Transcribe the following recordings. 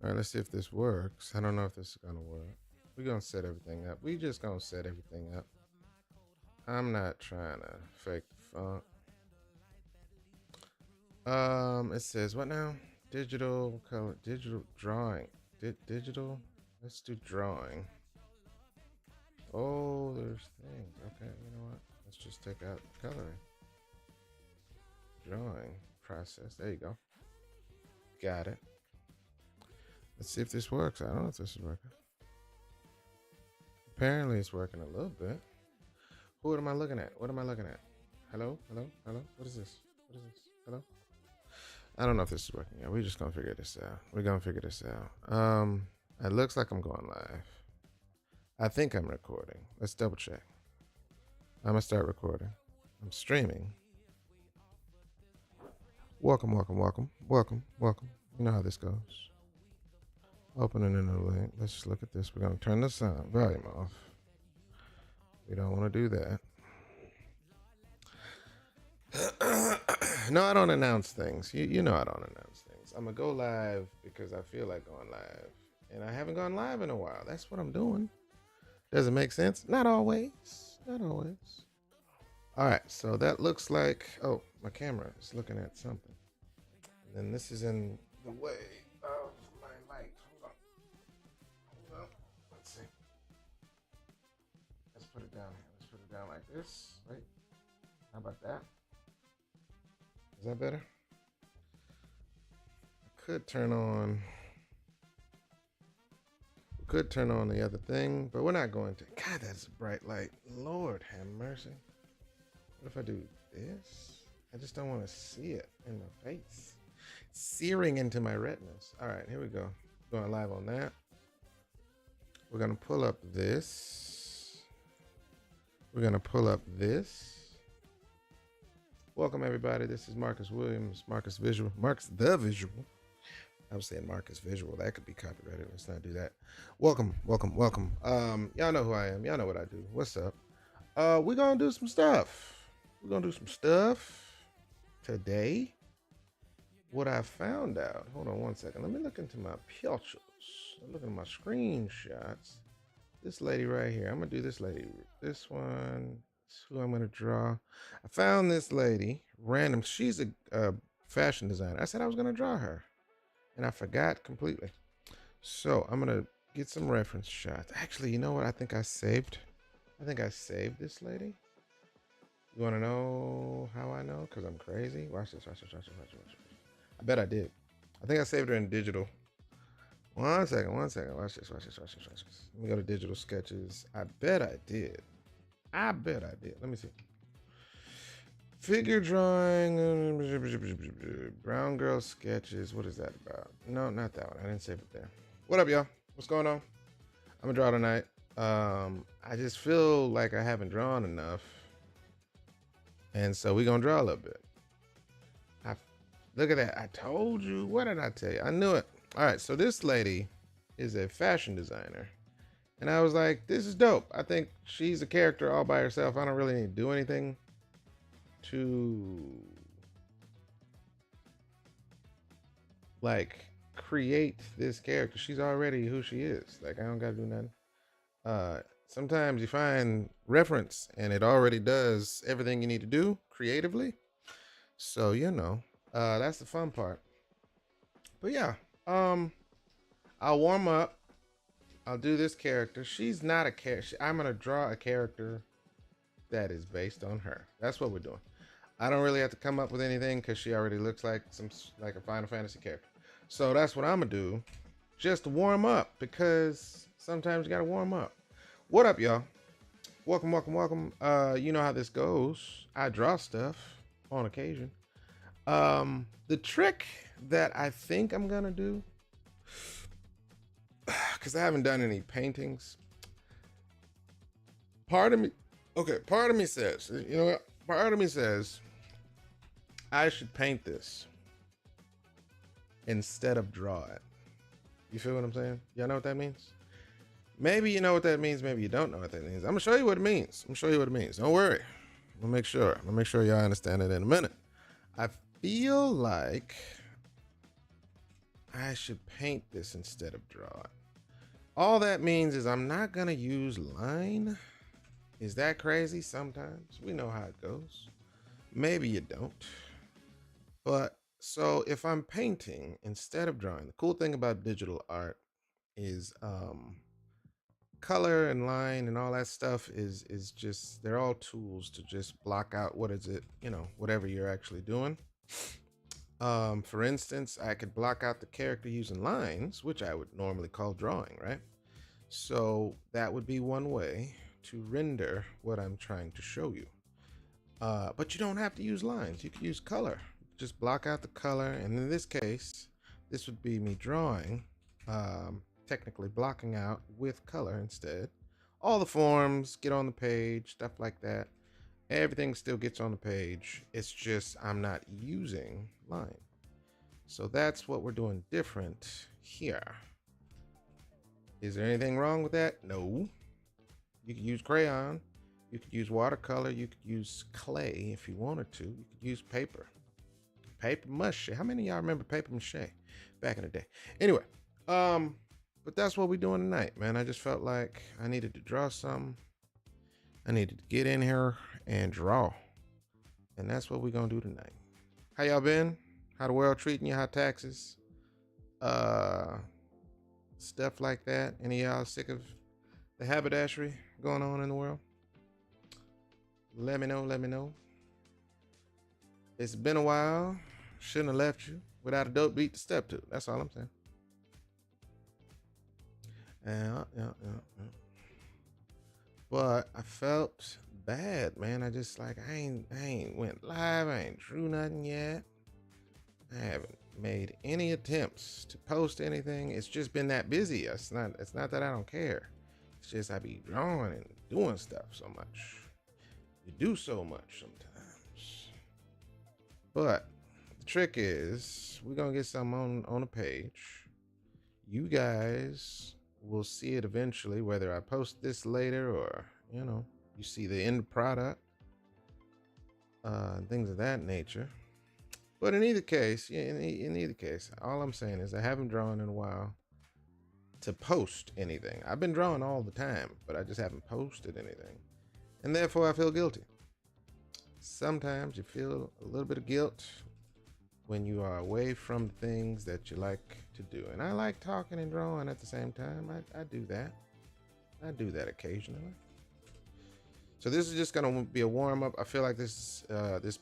All right, let's see if this works. I don't know if this is gonna work. We're gonna set everything up. We just gonna set everything up. I'm not trying to fake the funk. It says what now? Digital color, digital drawing, digital. Let's do drawing. Oh, there's things. Okay, you know what? Let's just take out coloring. Drawing process. There you go. Got it. Let's see if this works. I don't know if this is working. Apparently, it's working a little bit. Who am I looking at? What am I looking at? Hello? Hello? Hello? What is this? What is this? Hello? I don't know if this is working. Yeah, we're just gonna figure this out. We're gonna figure this out. It looks like I'm going live. I think I'm recording. Let's double check. I'm gonna start recording. I'm streaming. Welcome, welcome, welcome, welcome, welcome. You know how this goes. Opening a new link. Let's just look at this. We're gonna turn the sound volume off. We don't want to do that. No, I don't announce things. You know I don't announce things. I'm gonna go live because I feel like going live, and I haven't gone live in a while. That's what I'm doing. Does it make sense? Not always. Not always. All right. So that looks like. Oh, my camera is looking at something. And then this is in the way of my light. Hold on. Hold on. Let's see. Let's put it down here. Let's put it down like this. Right. How about that? Is that better? I could turn on. We could turn on the other thing, but we're not going to. God, that's a bright light. Lord have mercy. What if I do this? I just don't want to see it in my face. Searing into my retinas. All right, here we go. Going live on that. We're going to pull up this. We're going to pull up this. Welcome, everybody. This is Marcus Williams, Marcus Visual, Marcus the Visual. I was saying Marcus Visual. That could be copyrighted. Let's not do that. Welcome, welcome, welcome. Y'all know who I am. Y'all know what I do. What's up? We're going to do some stuff. We're going to do some stuff today. What I found out. Hold on one second. Let me look into my pictures. I'm looking at my screenshots. This lady right here. I'm going to do this lady. This one. Who I'm gonna draw. I found this lady random. She's a fashion designer. I said I was gonna draw her, and I forgot completely. So I'm gonna get some reference shots. Actually, you know what? I think I saved this lady. You want to know how I know? Because I'm crazy. Watch this. Watch this. Watch this. Watch this. Watch this. I bet I did. I think I saved her in digital. One second. One second. Watch this. Watch this. Watch this. Watch this. Let me go to digital sketches. I bet I did. I bet I did. Let me see. Figure drawing. Brown girl sketches. What is that about? No, not that one. I didn't save it there. What up, y'all? What's going on? I'm gonna draw tonight. I just feel like I haven't drawn enough, and so we're gonna draw a little bit. Look at that. I told you. What did I tell you? I knew it. All right. So this lady is a fashion designer. And I was like, this is dope. I think she's a character all by herself. I don't really need to do anything to like create this character. She's already who she is. Like I don't gotta do nothing. Sometimes you find reference and it already does everything you need to do creatively. So that's the fun part. But yeah, I'll warm up. I'll do this character. She's not a character. I'm gonna draw a character that is based on her. That's what we're doing. I don't really have to come up with anything because she already looks like a Final Fantasy character. So that's what I'm gonna do, just to warm up because sometimes you gotta warm up. What up, y'all? Welcome, welcome, welcome. You know how this goes. I draw stuff on occasion. The trick that I think I'm gonna do, because I haven't done any paintings. Part of me says, you know what? Part of me says I should paint this instead of draw it. You feel what I'm saying? Y'all know what that means? Maybe you know what that means. Maybe you don't know what that means. I'm gonna show you what it means. Don't worry. I'm gonna make sure y'all understand it in a minute. I feel like I should paint this instead of draw it. All that means is I'm not gonna use line. Is that crazy? Sometimes we know how it goes. Maybe you don't. But so if I'm painting instead of drawing, the cool thing about digital art is color and line and all that stuff is just, they're all tools to just block out what is it, whatever you're actually doing. For instance, I could block out the character using lines, which I would normally call drawing, right? So that would be one way to render what I'm trying to show you. But you don't have to use lines. You could use color. Just block out the color. And in this case, this would be me drawing, technically blocking out with color instead. All the forms get on the page, stuff like that. Everything still gets on the page. It's just I'm not using line. So that's what we're doing different here. Is there anything wrong with that? No. You could use crayon. You could use watercolor. You could use clay if you wanted to. You could use paper. Paper mache. How many of y'all remember paper mache back in the day? Anyway, but that's what we're doing tonight, man. I just felt like I needed to draw something. I needed to get in here and draw. And that's what we're gonna do tonight. How y'all been? How the world treating you? How taxes? Stuff like that. Any of y'all sick of the haberdashery going on in the world? Let me know, let me know. It's been a while. Shouldn't have left you without a dope beat to step to. That's all I'm saying. Yeah. But I felt bad, man. I just like I ain't went live. I ain't drew nothing yet. I haven't made any attempts to post anything. It's just been that busy. It's not that I don't care. It's just I be drawing and doing stuff so much. You do so much sometimes. But the trick is we're gonna get something on the page. You guys will see it eventually, whether I post this later or you see the end product, things of that nature. But in either case, all I'm saying is I haven't drawn in a while to post anything. I've been drawing all the time, but I just haven't posted anything. And therefore I feel guilty. Sometimes you feel a little bit of guilt when you are away from things that you like to do. And I like talking and drawing at the same time. I do that. I do that occasionally. So this is just gonna be a warm up. I feel like this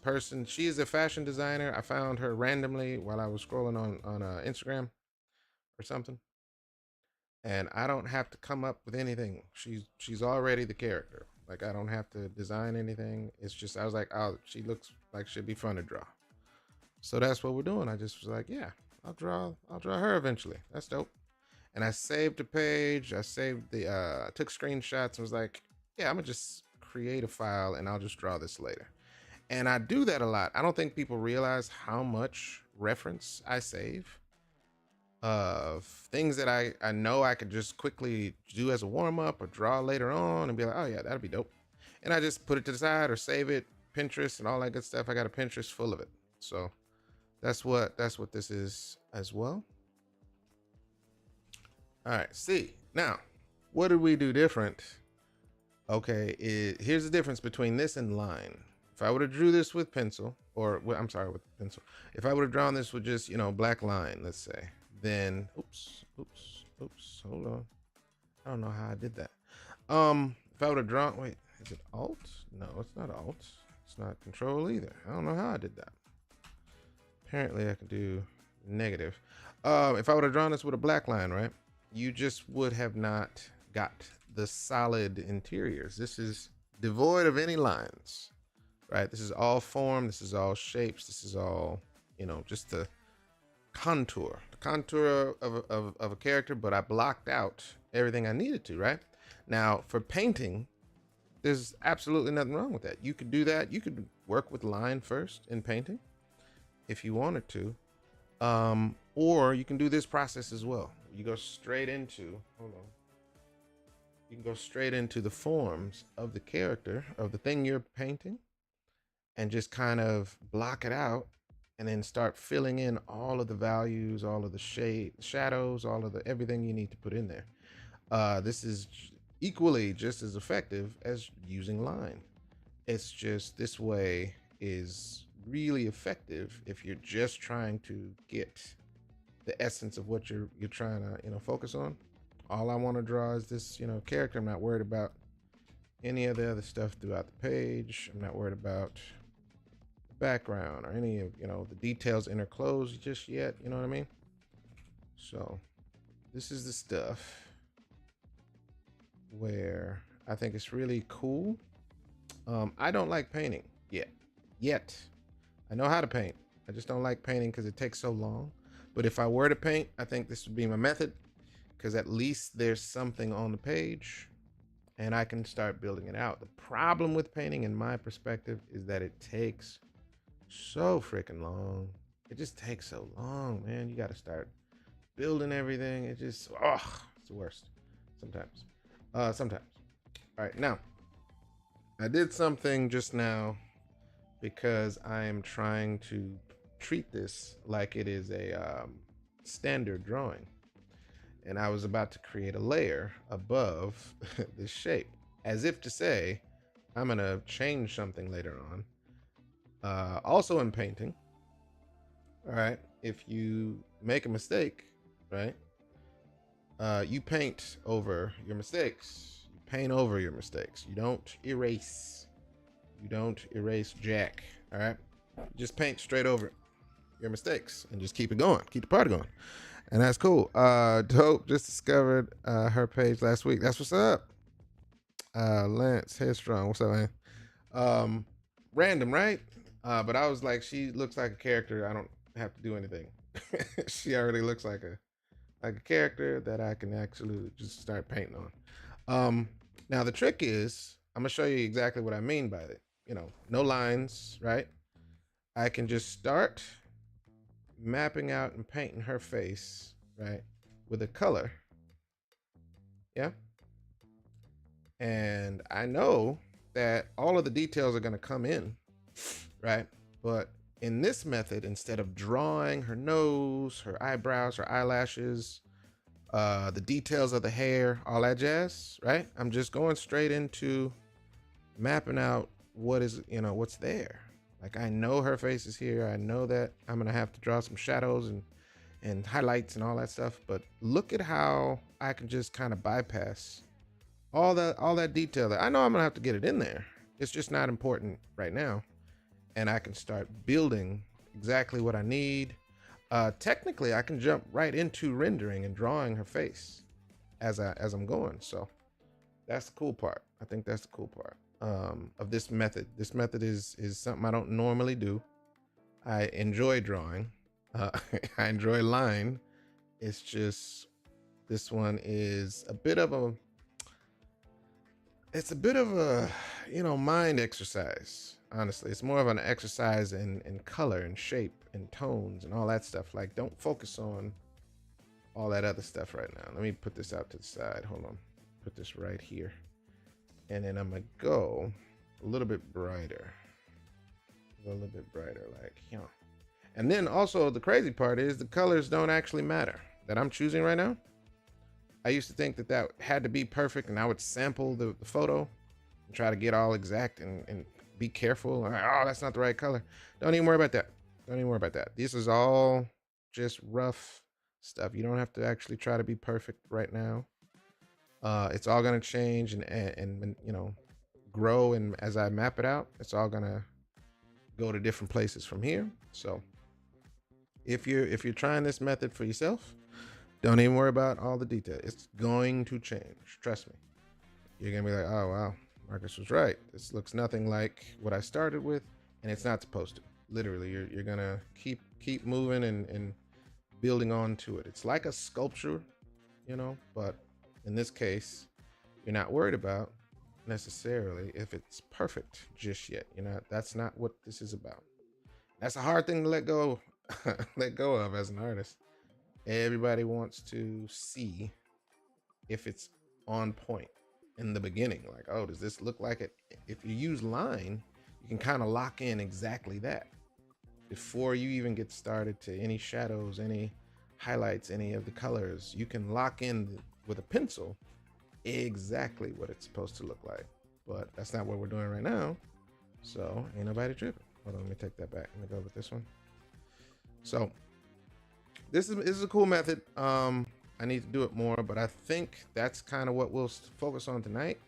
person, she is a fashion designer. I found her randomly while I was scrolling on Instagram or something, and I don't have to come up with anything. She's already the character. Like I don't have to design anything. It's just I was like, oh, she looks like she'd be fun to draw. So that's what we're doing. I just was like, yeah, I'll draw her eventually. That's dope. And I saved the page. I saved the took screenshots and was like, yeah, I'm gonna just create a file and I'll just draw this later. And I do that a lot. I don't think people realize how much reference I save of things that I know I could just quickly do as a warm-up or draw later on and be like, oh yeah, that'd be dope. And I just put it to the side or save it, Pinterest and all that good stuff. I got a Pinterest full of it. So that's what this is as well. All right, see, now, what did we do different? Okay, here's the difference between this and line. If I would have drew this with pencil, or I'm sorry, with pencil. If I would have drawn this with just, black line, let's say, then, oops, hold on. I don't know how I did that. If I would have drawn, wait, is it Alt? No, it's not Alt. It's not Control either. I don't know how I did that. Apparently I can do negative. If I would have drawn this with a black line, right? You just would have not got the solid interiors. This is devoid of any lines, right? This is all form. This is all shapes. This is all, just the contour of a character, but I blocked out everything I needed to, right? Now for painting, there's absolutely nothing wrong with that. You could do that. You could work with line first in painting if you wanted to. Or you can do this process as well. You go straight into, you can go straight into the forms of the character, of the thing you're painting, and just kind of block it out and then start filling in all of the values, all of the shadows, all of the everything you need to put in there. This is equally just as effective as using line. It's just this way is really effective if you're just trying to get the essence of what you're trying to focus on. All I want to draw is this character. I'm not worried about any of the other stuff throughout the page. I'm not worried about the background or any of the details interclosed just yet. You know what I mean? So this is the stuff where I think it's really cool. I don't like painting yet. I know how to paint. I just don't like painting because it takes so long. But if I were to paint, I think this would be my method, because at least there's something on the page and I can start building it out. The problem with painting, in my perspective, is that it takes so freaking long. It just takes so long, man. You got to start building everything. It just, it's the worst sometimes. Sometimes. All right, now, I did something just now because I am trying to treat this like it is a standard drawing. And I was about to create a layer above this shape, as if to say, I'm going to change something later on. Also in painting, all right, if you make a mistake, right, you paint over your mistakes. You paint over your mistakes. You don't erase. You don't erase jack, all right? Just paint straight over your mistakes and just keep it going. Keep the party going. And that's cool. Dope just discovered her page last week. That's what's up. Lance Headstrong. What's up, man? Random, right? But I was like, she looks like a character. I don't have to do anything. She already looks like a character that I can actually just start painting on. Now the trick is, I'm gonna show you exactly what I mean by it. No lines, right? I can just start mapping out and painting her face, right, with a color. Yeah. And I know that all of the details are going to come in, right? But in this method, instead of drawing her nose, her eyebrows, her eyelashes, the details of the hair, all that jazz, right, I'm just going straight into mapping out what's there. Like, I know her face is here. I know that I'm gonna have to draw some shadows and highlights and all that stuff. But look at how I can just kind of bypass all that detail that I know I'm gonna have to get it in there. It's just not important right now, and I can start building exactly what I need. Technically, I can jump right into rendering and drawing her face as I'm going. So that's the cool part. I think that's the cool part of this method. This method is something I don't normally do. I enjoy drawing. I enjoy line. It's just, this one is a bit of a mind exercise. Honestly, it's more of an exercise in color and shape and tones and all that stuff. Like, don't focus on all that other stuff right now. Let me put this out to the side. Hold on. Put this right here. And then I'm gonna go a little bit brighter. Go a little bit brighter, like, And then also the crazy part is the colors don't actually matter that I'm choosing right now. I used to think that had to be perfect, and I would sample the photo and try to get all exact and be careful. Like, oh, that's not the right color. Don't even worry about that. Don't even worry about that. This is all just rough stuff. You don't have to actually try to be perfect right now. It's all gonna change and grow, and as I map it out, it's all gonna go to different places from here. So if you're trying this method for yourself, don't even worry about all the detail. It's going to change. Trust me. You're gonna be like, oh wow, Marcus was right. This looks nothing like what I started with, and it's not supposed to. Literally, you're gonna keep moving and building on to it. It's like a sculpture, but in this case, you're not worried about necessarily if it's perfect just yet. That's not what this is about. That's a hard thing to let go of as an artist. Everybody wants to see if it's on point in the beginning. Like, oh, does this look like it? If you use line, you can kind of lock in exactly that. before you even get started to any shadows, any highlights, any of the colors. You can lock in with a pencil exactly what it's supposed to look like. But that's not what we're doing right now. So ain't nobody tripping. Hold on, let me take that back. Let me go with this one. So this is a cool method. I need to do it more, but I think that's kind of what we'll focus on tonight,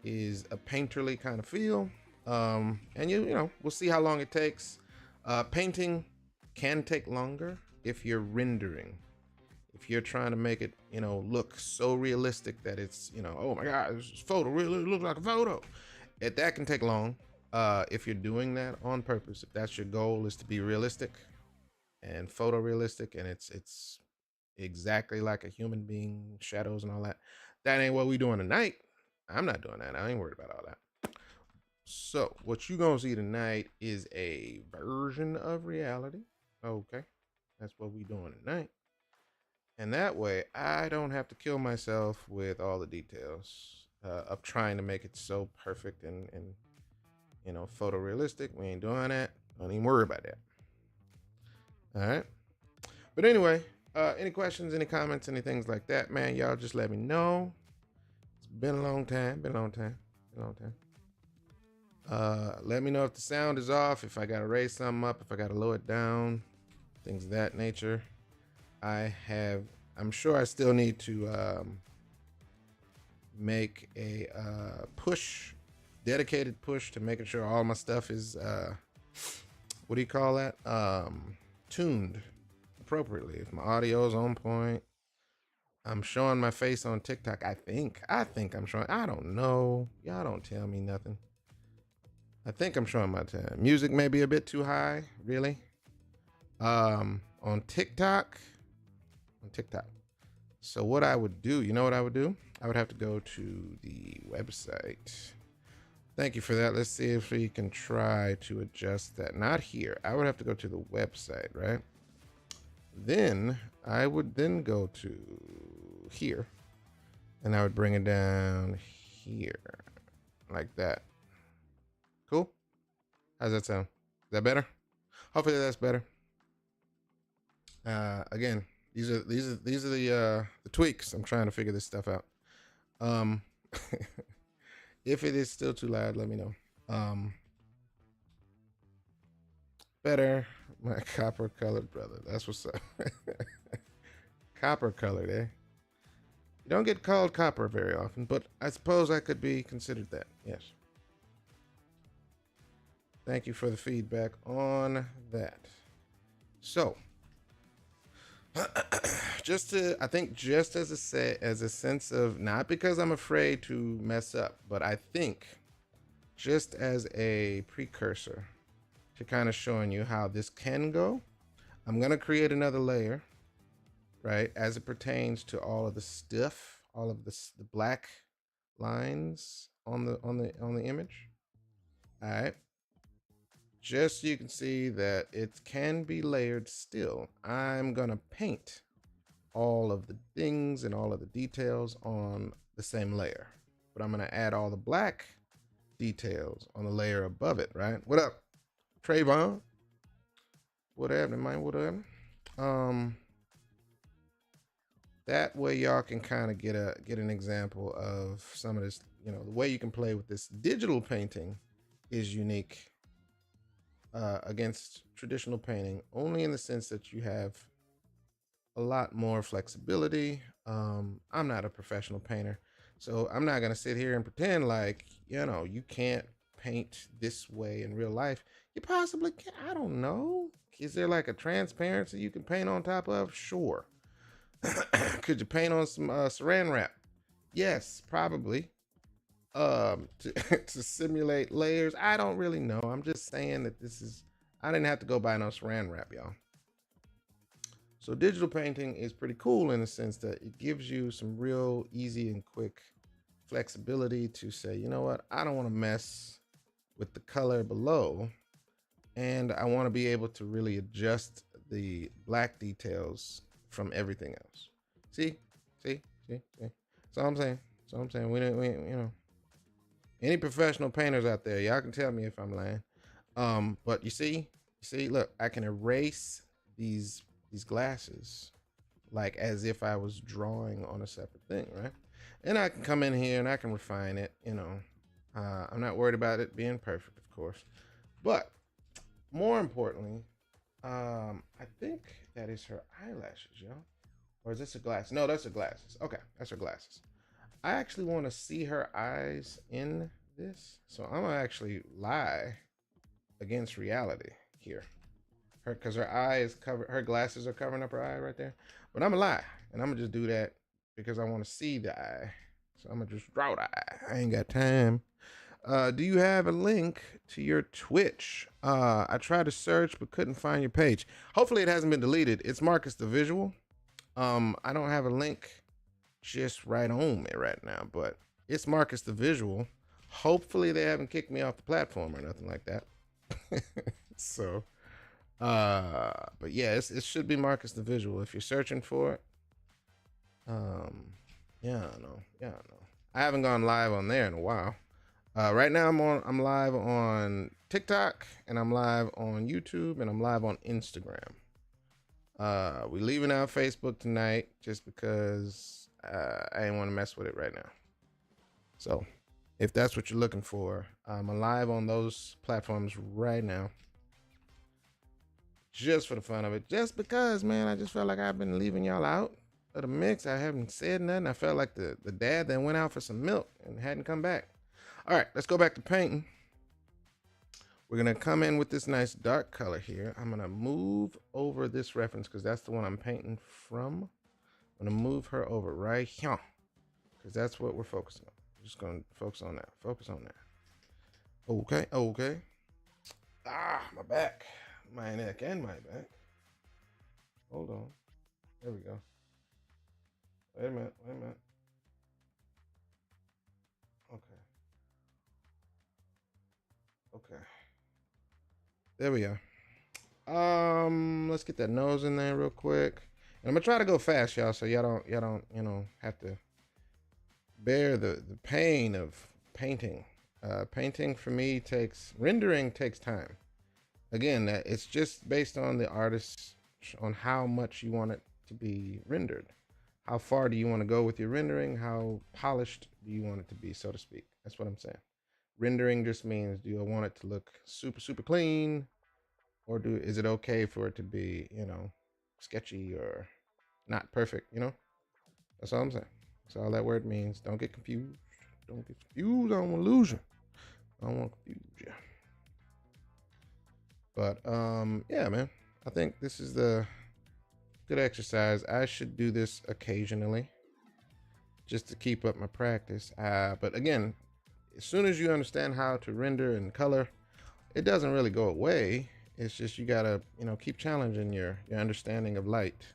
is a painterly kind of feel. And you know, we'll see how long it takes. Painting can take longer if you're rendering. If you're trying to make it, you know, look so realistic that it's, you know, oh my God, this photo really looks like a photo. That can take long. If you're doing that on purpose, if that's your goal, is to be realistic and photorealistic, and it's exactly like a human being, shadows and all that. That ain't what we doing tonight. I'm not doing that. I ain't worried about all that. So what you gonna see tonight is a version of reality. Okay, that's what we doing tonight. And that way, I don't have to kill myself with all the details of trying to make it so perfect and you know, photorealistic. We ain't doing that. Don't even worry about that. All right. But anyway, any questions, any comments, any things like that, man, y'all just let me know. It's been a long time. Let me know if the sound is off, if I gotta raise something up, if I gotta lower it down, things of that nature. I'm sure I still need to make a dedicated push to making sure all my stuff is what do you call that? Tuned appropriately. If my audio is on point. I'm showing my face on TikTok. I think I'm showing. I don't know. Y'all don't tell me nothing. I think I'm showing my time. Music may be a bit too high, really. On TikTok. So what I would do, you know what I would do? I would have to go to the website. Thank you for that. Let's see if we can try to adjust that. Not here. I would have to go to the website, right? Then I would then go to here, and I would bring it down here like that. Cool. How's that sound? Is that better? Hopefully that's better. Again, these are the tweaks. I'm trying to figure this stuff out. If it is still too loud, let me know. Better, my copper colored brother. That's what's up. Copper colored, eh? You don't get called copper very often, but I suppose I could be considered that. Yes. Thank you for the feedback on that. So, just as a sense of, not because I'm afraid to mess up, but I think just as a precursor to kind of showing you how this can go, I'm gonna create another layer, right, as it pertains to all of the stuff, all of the black lines on the image. All right. Just so you can see that it can be layered still. I'm gonna paint all of the things and all of the details on the same layer, but I'm gonna add all the black details on the layer above it, right? What up, Trayvon? What happened, man? What happened? That way y'all can kind of get an example of some of this, you know, the way you can play with this. Digital painting is unique against traditional painting, only in the sense that you have a lot more flexibility. I'm not a professional painter, so I'm not gonna sit here and pretend like, you know, you can't paint this way in real life. You possibly can. I don't know. Is there like a transparency you can paint on top of? Sure. Could you paint on some saran wrap? Yes, probably. To simulate layers, I don't really know. I'm just saying that I didn't have to go buy no saran wrap, y'all. So digital painting is pretty cool in the sense that it gives you some real easy and quick flexibility to say, you know what, I don't want to mess with the color below, and I want to be able to really adjust the black details from everything else. See. So I'm saying, we you know, any professional painters out there, y'all can tell me if I'm lying. But you see See, look, I can erase these glasses like as if I was drawing on a separate thing, right? And I can come in here and I can refine it, you know. I'm not worried about it being perfect, of course. But more importantly, I think that is her eyelashes, yo. Or is this a glass? No, that's her glasses. Okay, that's her glasses. I actually want to see her eyes in this. So I'm gonna actually lie against reality here. Her because her eye is covered, her glasses are covering up her eye right there. But I'm gonna lie, and I'm gonna just do that because I want to see the eye. So I'm gonna just draw the eye. I ain't got time. Do you have a link to your Twitch? I tried to search but couldn't find your page. Hopefully it hasn't been deleted. It's Marcus the Visual. I don't have a link just right on me right now, but it's Marcus the Visual. Hopefully they haven't kicked me off the platform or nothing like that. So, but yeah, it should be Marcus the Visual if you're searching for it. Yeah, I know. Yeah, I know. I haven't gone live on there in a while. Right now I'm live on TikTok and I'm live on YouTube and I'm live on Instagram. We're leaving out Facebook tonight just because I didn't want to mess with it right now. So if that's what you're looking for, I'm live on those platforms right now. Just for the fun of it. Just because, man, I just felt like I've been leaving y'all out of the mix. I haven't said nothing. I felt like the dad that went out for some milk and hadn't come back. All right, let's go back to painting. We're going to come in with this nice dark color here. I'm going to move over this reference because that's the one I'm painting from. I'm going to move her over right here because that's what we're focusing on. We're just going to focus on that. Focus on that. Okay, okay. Ah, my back. My neck and my back. Hold on. There we go. Wait a minute, wait a minute. Okay. Okay. There we are. Let's get that nose in there real quick. And I'm gonna try to go fast, y'all, so y'all don't, you know, have to bear the pain of painting. Painting for me rendering takes time. Again, it's just based on the artist, on how much you want it to be rendered. How far do you want to go with your rendering? How polished do you want it to be, so to speak? That's what I'm saying. Rendering just means, do you want it to look super, super clean? Or is it okay for it to be, you know, sketchy or not perfect, you know? That's all I'm saying. That's all that word means. Don't get confused. Don't get confused. I don't want to lose you. I don't want to confuse you. But yeah, man. I think this is the good exercise. I should do this occasionally just to keep up my practice. But again, as soon as you understand how to render and color, it doesn't really go away. It's just you gotta, you know, keep challenging your understanding of light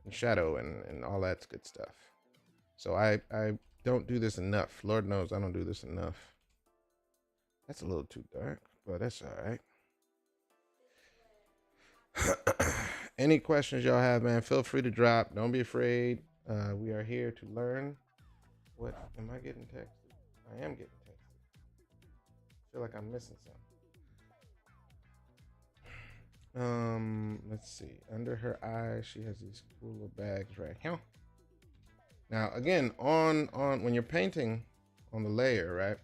and shadow and all that good stuff. So I don't do this enough. Lord knows I don't do this enough. That's a little too dark, but that's all right. Any questions y'all have, man, feel free to drop. Don't be afraid. We are here to learn. What am I getting texted? I am getting texted. I feel like I'm missing something. Let's see. Under her eyes, she has these cool little bags right here. Now, again, on when you're painting on the layer, right?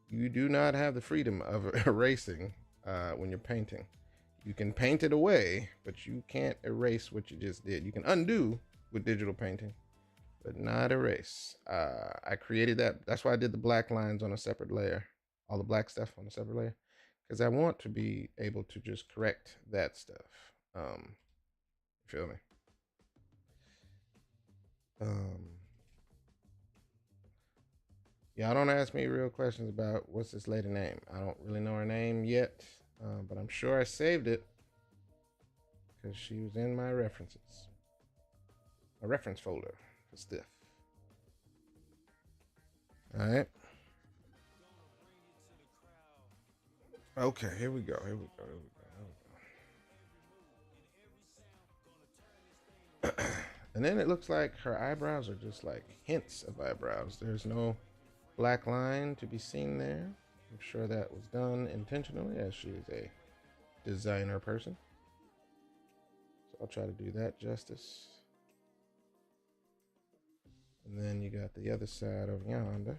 You do not have the freedom of erasing when you're painting. You can paint it away, but you can't erase what you just did. You can undo with digital painting, but not erase. I created that. That's why I did the black lines on a separate layer, all the black stuff on a separate layer, because I want to be able to just correct that stuff. You feel me? Y'all don't ask me real questions about what's this lady name. I don't really know her name yet, but I'm sure I saved it because she was in my references. A reference folder for stuff. All right. Okay, here we go. Here we go. Here we go. And then it looks like her eyebrows are just like hints of eyebrows. There's no black line to be seen there. I'm sure that was done intentionally, as she is a designer person. So I'll try to do that justice. And then you got the other side of yonder.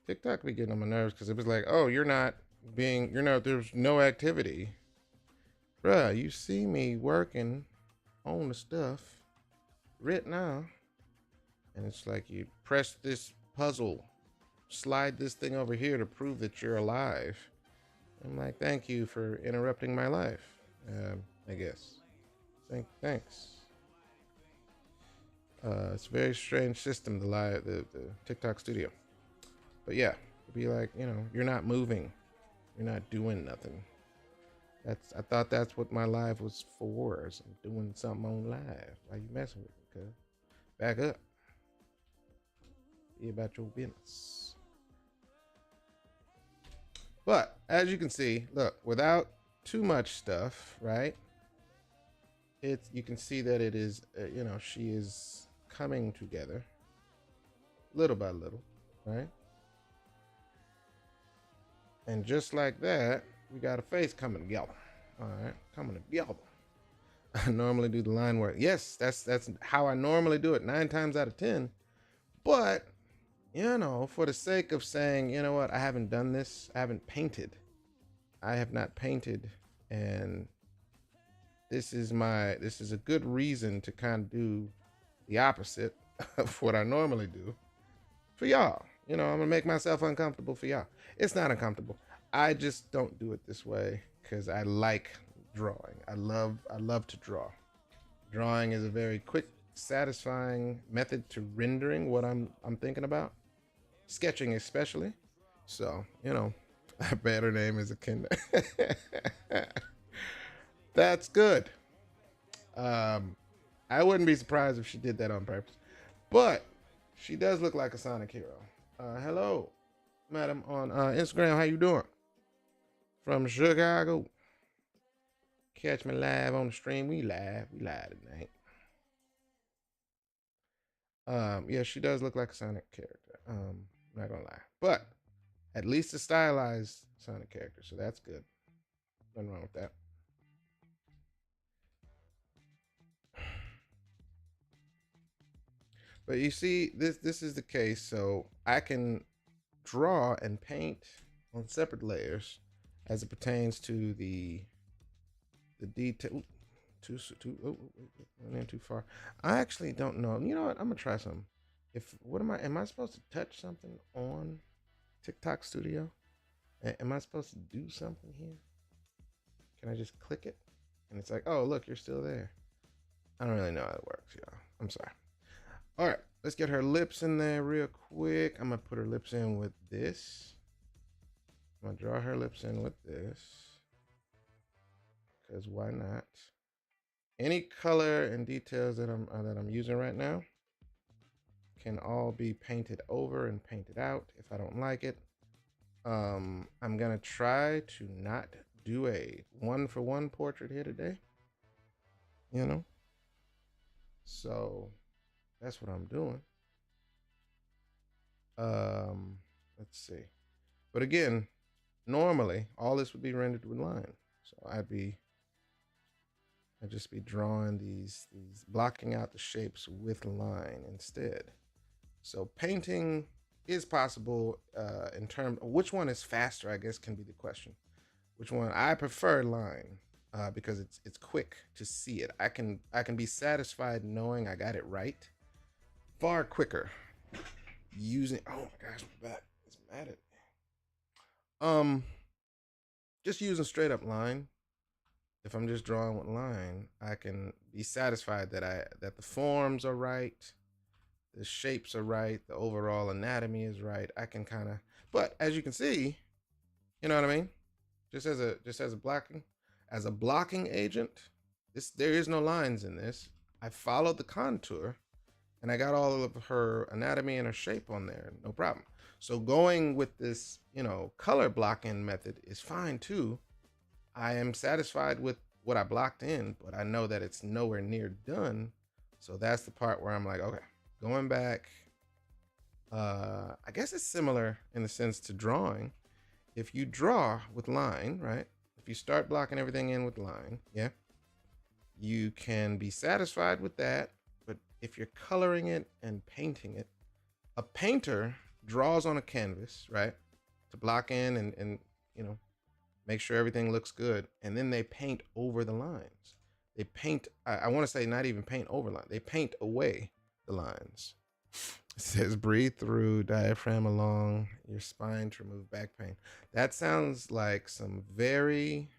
TikTok be getting on my nerves because it was like, oh, there's no activity. Bruh, you see me working on the stuff right now. And it's like you press this puzzle, slide this thing over here to prove that you're alive. I'm like, thank you for interrupting my life. I guess. Thanks. It's a very strange system, the TikTok studio. But yeah, it'd be like, you're not moving, you're not doing nothing. I thought that's what my live was for. Is I'm doing something on live. Why you messing with me? Cuz back up. Be about your business. But as you can see, look, without too much stuff, right? You can see that it is, she is coming together, little by little, right? And just like that, we got a face coming together. All right, coming together. I normally do the line work. Yes, that's how I normally do it 9 times out of 10. But, for the sake of saying, you know what, I haven't done this. I haven't painted. I have not painted. And this is a good reason to kind of do the opposite of what I normally do for y'all. I'm going to make myself uncomfortable for y'all. It's not uncomfortable. I just don't do it this way because I like drawing. I love to draw. Drawing is a very quick, satisfying method to rendering what I'm thinking about. Sketching especially. So, a better name is a kinder. That's good. I wouldn't be surprised if she did that on purpose. But she does look like a Sonic hero. Hello, madam, on Instagram. How you doing? From Chicago. Catch me live on the stream. We live tonight. Yeah, she does look like a Sonic character. Not gonna lie, but at least a stylized Sonic character, so that's good. Nothing wrong with that. But you see, this is the case, so I can draw and paint on separate layers as it pertains to the detail. Went in too far. I actually don't know. You know what? I'm gonna try something. Am I supposed to touch something on TikTok Studio? Am I supposed to do something here? Can I just click it? And it's like, oh, look, you're still there. I don't really know how it works, y'all. I'm sorry. All right, let's get her lips in there real quick. I'm gonna put her lips in with this. I'm gonna draw her lips in with this. Because why not? Any color and details that I'm using right now can all be painted over and painted out if I don't like it. I'm gonna try to not do a 1-for-1 portrait here today. So that's what I'm doing. Let's see. But again, normally all this would be rendered with line. So I'd just be drawing these blocking out the shapes with line instead. So painting is possible in terms of which one is faster, I guess, can be the question. Which one? I prefer line because it's quick to see it. I can be satisfied knowing I got it right far quicker using. Oh my gosh, my back is mad at me. Just using straight up line. If I'm just drawing with line, I can be satisfied that the forms are right, the shapes are right, the overall anatomy is right. I can kind of, but as you can see, you know what I mean? Just as a blocking agent, there is no lines in this. I followed the contour and I got all of her anatomy and her shape on there, no problem. So going with this, color blocking method is fine too. I am satisfied with what I blocked in, but I know that it's nowhere near done. So that's the part where I'm like, okay, going back. I guess it's similar in the sense to drawing. if you draw with line, right? If you start blocking everything in with line, yeah, you can be satisfied with that. But if you're coloring it and painting it, a painter draws on a canvas, right? To block in and you know, make sure everything looks good. And then they paint over the lines. They paint, I want to say not even paint over line. They paint away the lines. It says breathe through diaphragm along your spine to remove back pain. That sounds like some very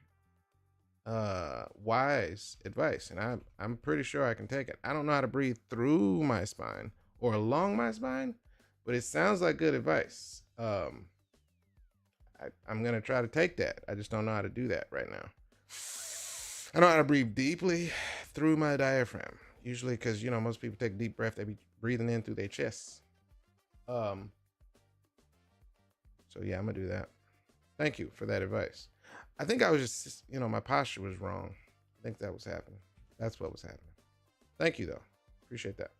wise advice, and I'm pretty sure I can take it. I don't know how to breathe through my spine or along my spine, but it sounds like good advice. I'm gonna try to take that. I just don't know how to do that right now. I know how to breathe deeply through my diaphragm. Usually, because most people take a deep breath, they be breathing in through their chests. So yeah, I'm gonna do that. Thank you for that advice. I think I was just, my posture was wrong. I think that was happening. That's what was happening. Thank you though. Appreciate that.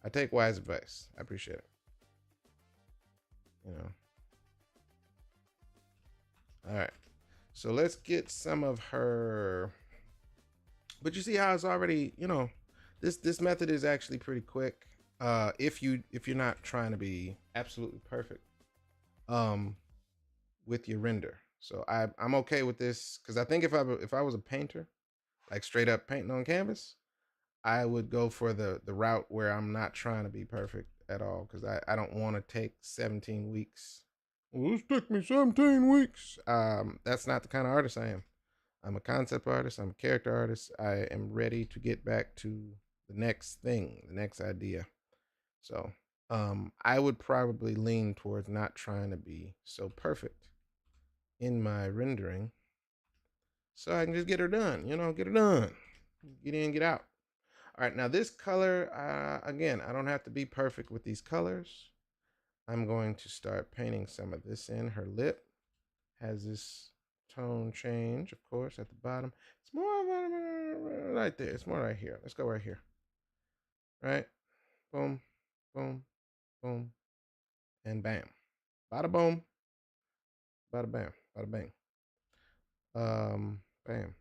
I take wise advice. I appreciate it. All right. So let's get some of her. But you see how it's already, this method is actually pretty quick. If you're not trying to be absolutely perfect with your render. So I'm okay with this because I think if I was a painter, like straight up painting on canvas, I would go for the route where I'm not trying to be perfect at all because I don't want to take 17 weeks. Well, this took me 17 weeks. That's not the kind of artist I am. I'm a concept artist. I'm a character artist. I am ready to get back to the next thing, the next idea. So I would probably lean towards not trying to be so perfect in my rendering so I can just get her done, get her done. Get in, get out. All right, now this color, again, I don't have to be perfect with these colors. I'm going to start painting some of this in. Her lip has this tone change, of course, at the bottom. It's more right there. It's more right here. Let's go right here. Right? Boom, boom, boom, and bam. Bada boom, bada bam, bada bang. Bam.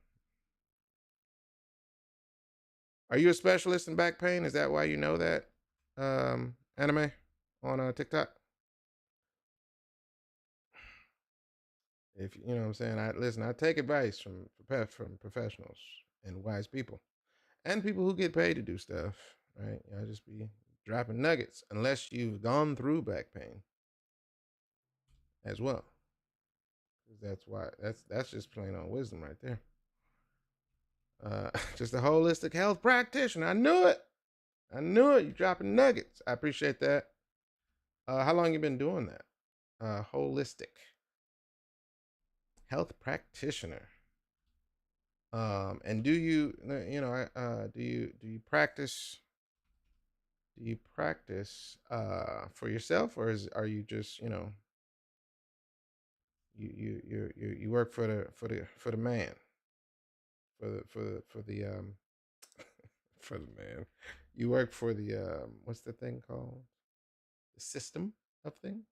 Are you a specialist in back pain? Is that why you know that? Anime on TikTok? If you know what I'm saying, I take advice from professionals and wise people and people who get paid to do stuff, right? I just be dropping nuggets unless you've gone through back pain as well. That's why that's just plain on wisdom right there. Just a holistic health practitioner. I knew it. I knew it. You dropping nuggets. I appreciate that. How long you been doing that? Holistic health practitioner. And do you practice for yourself, or are you just you work for the man, for the for the man, you work for the what's the thing called, the system of things?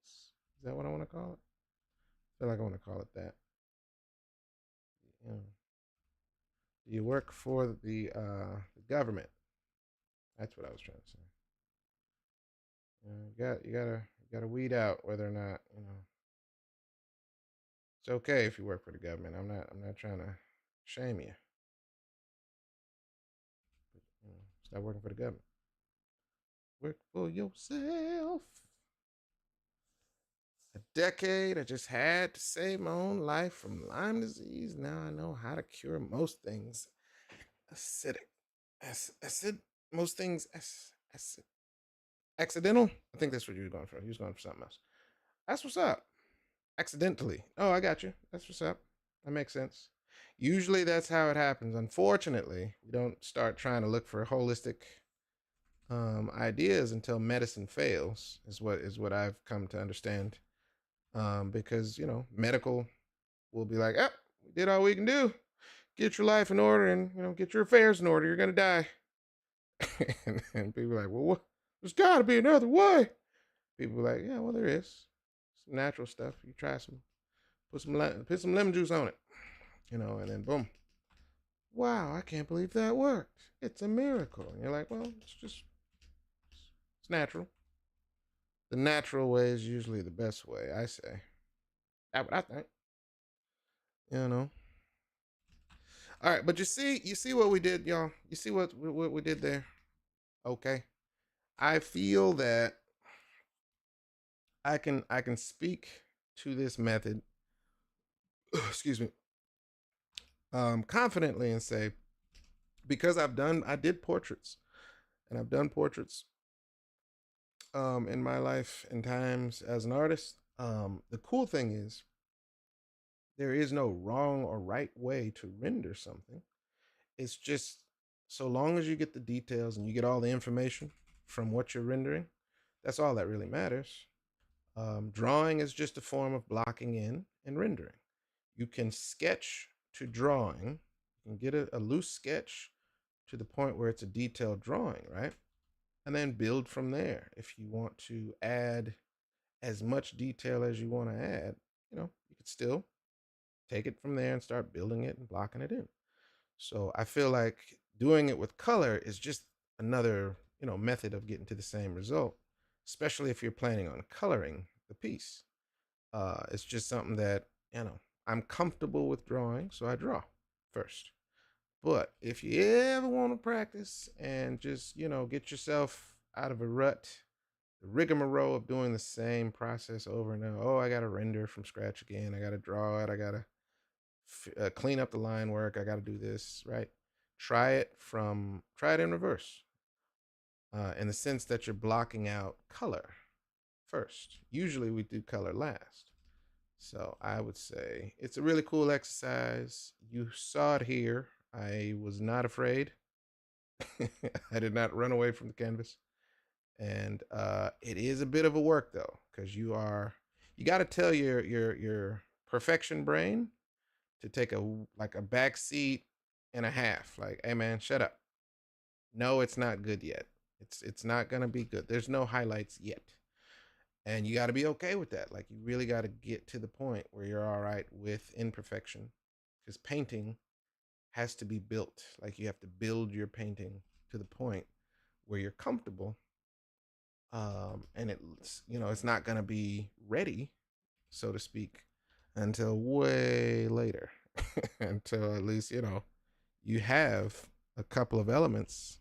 Is that what I want to call it? I feel like I want to call it that. You you work for the government. That's what I was trying to say. You gotta weed out whether or not it's okay if you work for the government. I'm not trying to shame you. But, stop working for the government. Work for yourself. A decade I just had to save my own life from Lyme disease. Now I know how to cure most things acidic. Acid. Most things acid. Accidental. I think that's what you were going for. You was going for something else. That's what's up. Accidentally. Oh, I got you. That's what's up. That makes sense. Usually that's how it happens. Unfortunately, we don't start trying to look for holistic ideas until medicine fails. Is what I've come to understand. Because medical will be like, "Oh, we did all we can do. Get your life in order, and get your affairs in order. You're gonna die." and people are like, "Well, what? There's got to be another way." People are like, "Yeah, well, there is some natural stuff. You try some Put some lemon juice on it, and then boom. Wow, I can't believe that worked. It's a miracle. And you're like, well, it's natural. The natural way is usually the best way, I say. That's what I think. You know. All right, but you see what we did, y'all. You see what we did there. Okay, I feel that I can speak to this method, excuse me, confidently and say because I did portraits and I've done portraits in my life and times as an artist. The cool thing is there is no wrong or right way to render something. It's just so long as you get the details and you get all the information from what you're rendering, that's all that really matters. Drawing is just a form of blocking in and rendering. You can sketch to drawing. You can get a loose sketch to the point where it's a detailed drawing, right? And then build from there. If you want to add as much detail as you want to add, you could still take it from there and start building it and blocking it in. So I feel like doing it with color is just another, method of getting to the same result, especially if you're planning on coloring the piece. It's just something that, I'm comfortable with drawing, so I draw first. But if you ever want to practice and just, get yourself out of a rut, the rigmarole of doing the same process over and over. Oh, I got to render from scratch again. I got to draw it. I got to clean up the line work. I got to do this, right? Try it in reverse, in the sense that you're blocking out color first. Usually we do color last. So I would say it's a really cool exercise. You saw it here. I was not afraid. I did not run away from the canvas. And it is a bit of a work though, because you got to tell your perfection brain to take a back seat and a half. Like, hey man, shut up. No, it's not good yet. It's not gonna be good. There's no highlights yet. And you got to be okay with that. Like, you really got to get to the point where you're all right with imperfection, because painting has to be built. Like, you have to build your painting to the point where you're comfortable, and it's not going to be ready, so to speak, until way later. Until at least you have a couple of elements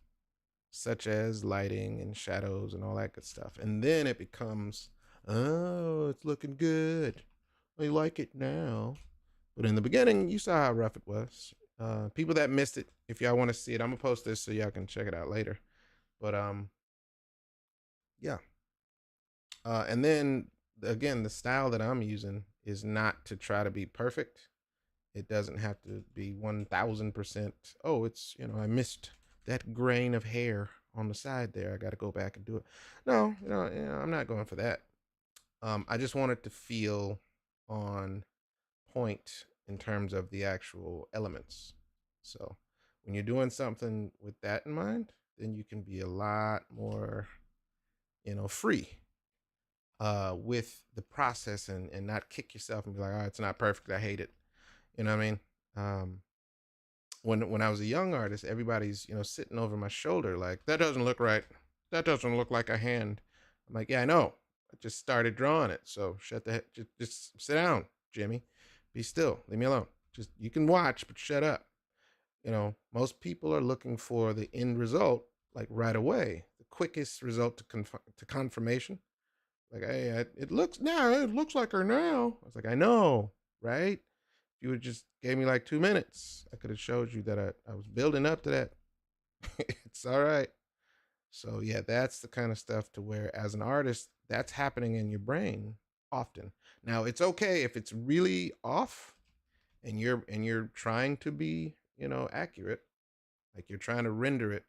such as lighting and shadows and all that good stuff. And then it becomes, oh, it's looking good. I like it now. But in the beginning, you saw how rough it was. People that missed it, if y'all want to see it, I'm gonna post this so y'all can check it out later. But yeah. And then again, the style that I'm using is not to try to be perfect. It doesn't have to be 1000%. Oh, it's, I missed that grain of hair on the side there. I got to go back and do it. No, I'm not going for that. I just want it to feel on point in terms of the actual elements. So when you're doing something with that in mind, then you can be a lot more, free with the process, and not kick yourself and be like, oh, it's not perfect. I hate it. You know what I mean? Um, when I was a young artist, everybody's sitting over my shoulder like, that doesn't look right. That doesn't look like a hand. I'm like, yeah, I know. I just started drawing it, so just sit down, Jimmy. Be still. Leave me alone. Just, you can watch, but shut up. Most people are looking for the end result like right away, the quickest result to confirmation. Like, hey, it looks like her now. I was like, I know, right? If you would just gave me like 2 minutes, I could have showed you that I was building up to that. It's all right. So yeah, that's the kind of stuff to where as an artist, that's happening in your brain often. Now it's okay if it's really off and you're trying to be, accurate, like you're trying to render it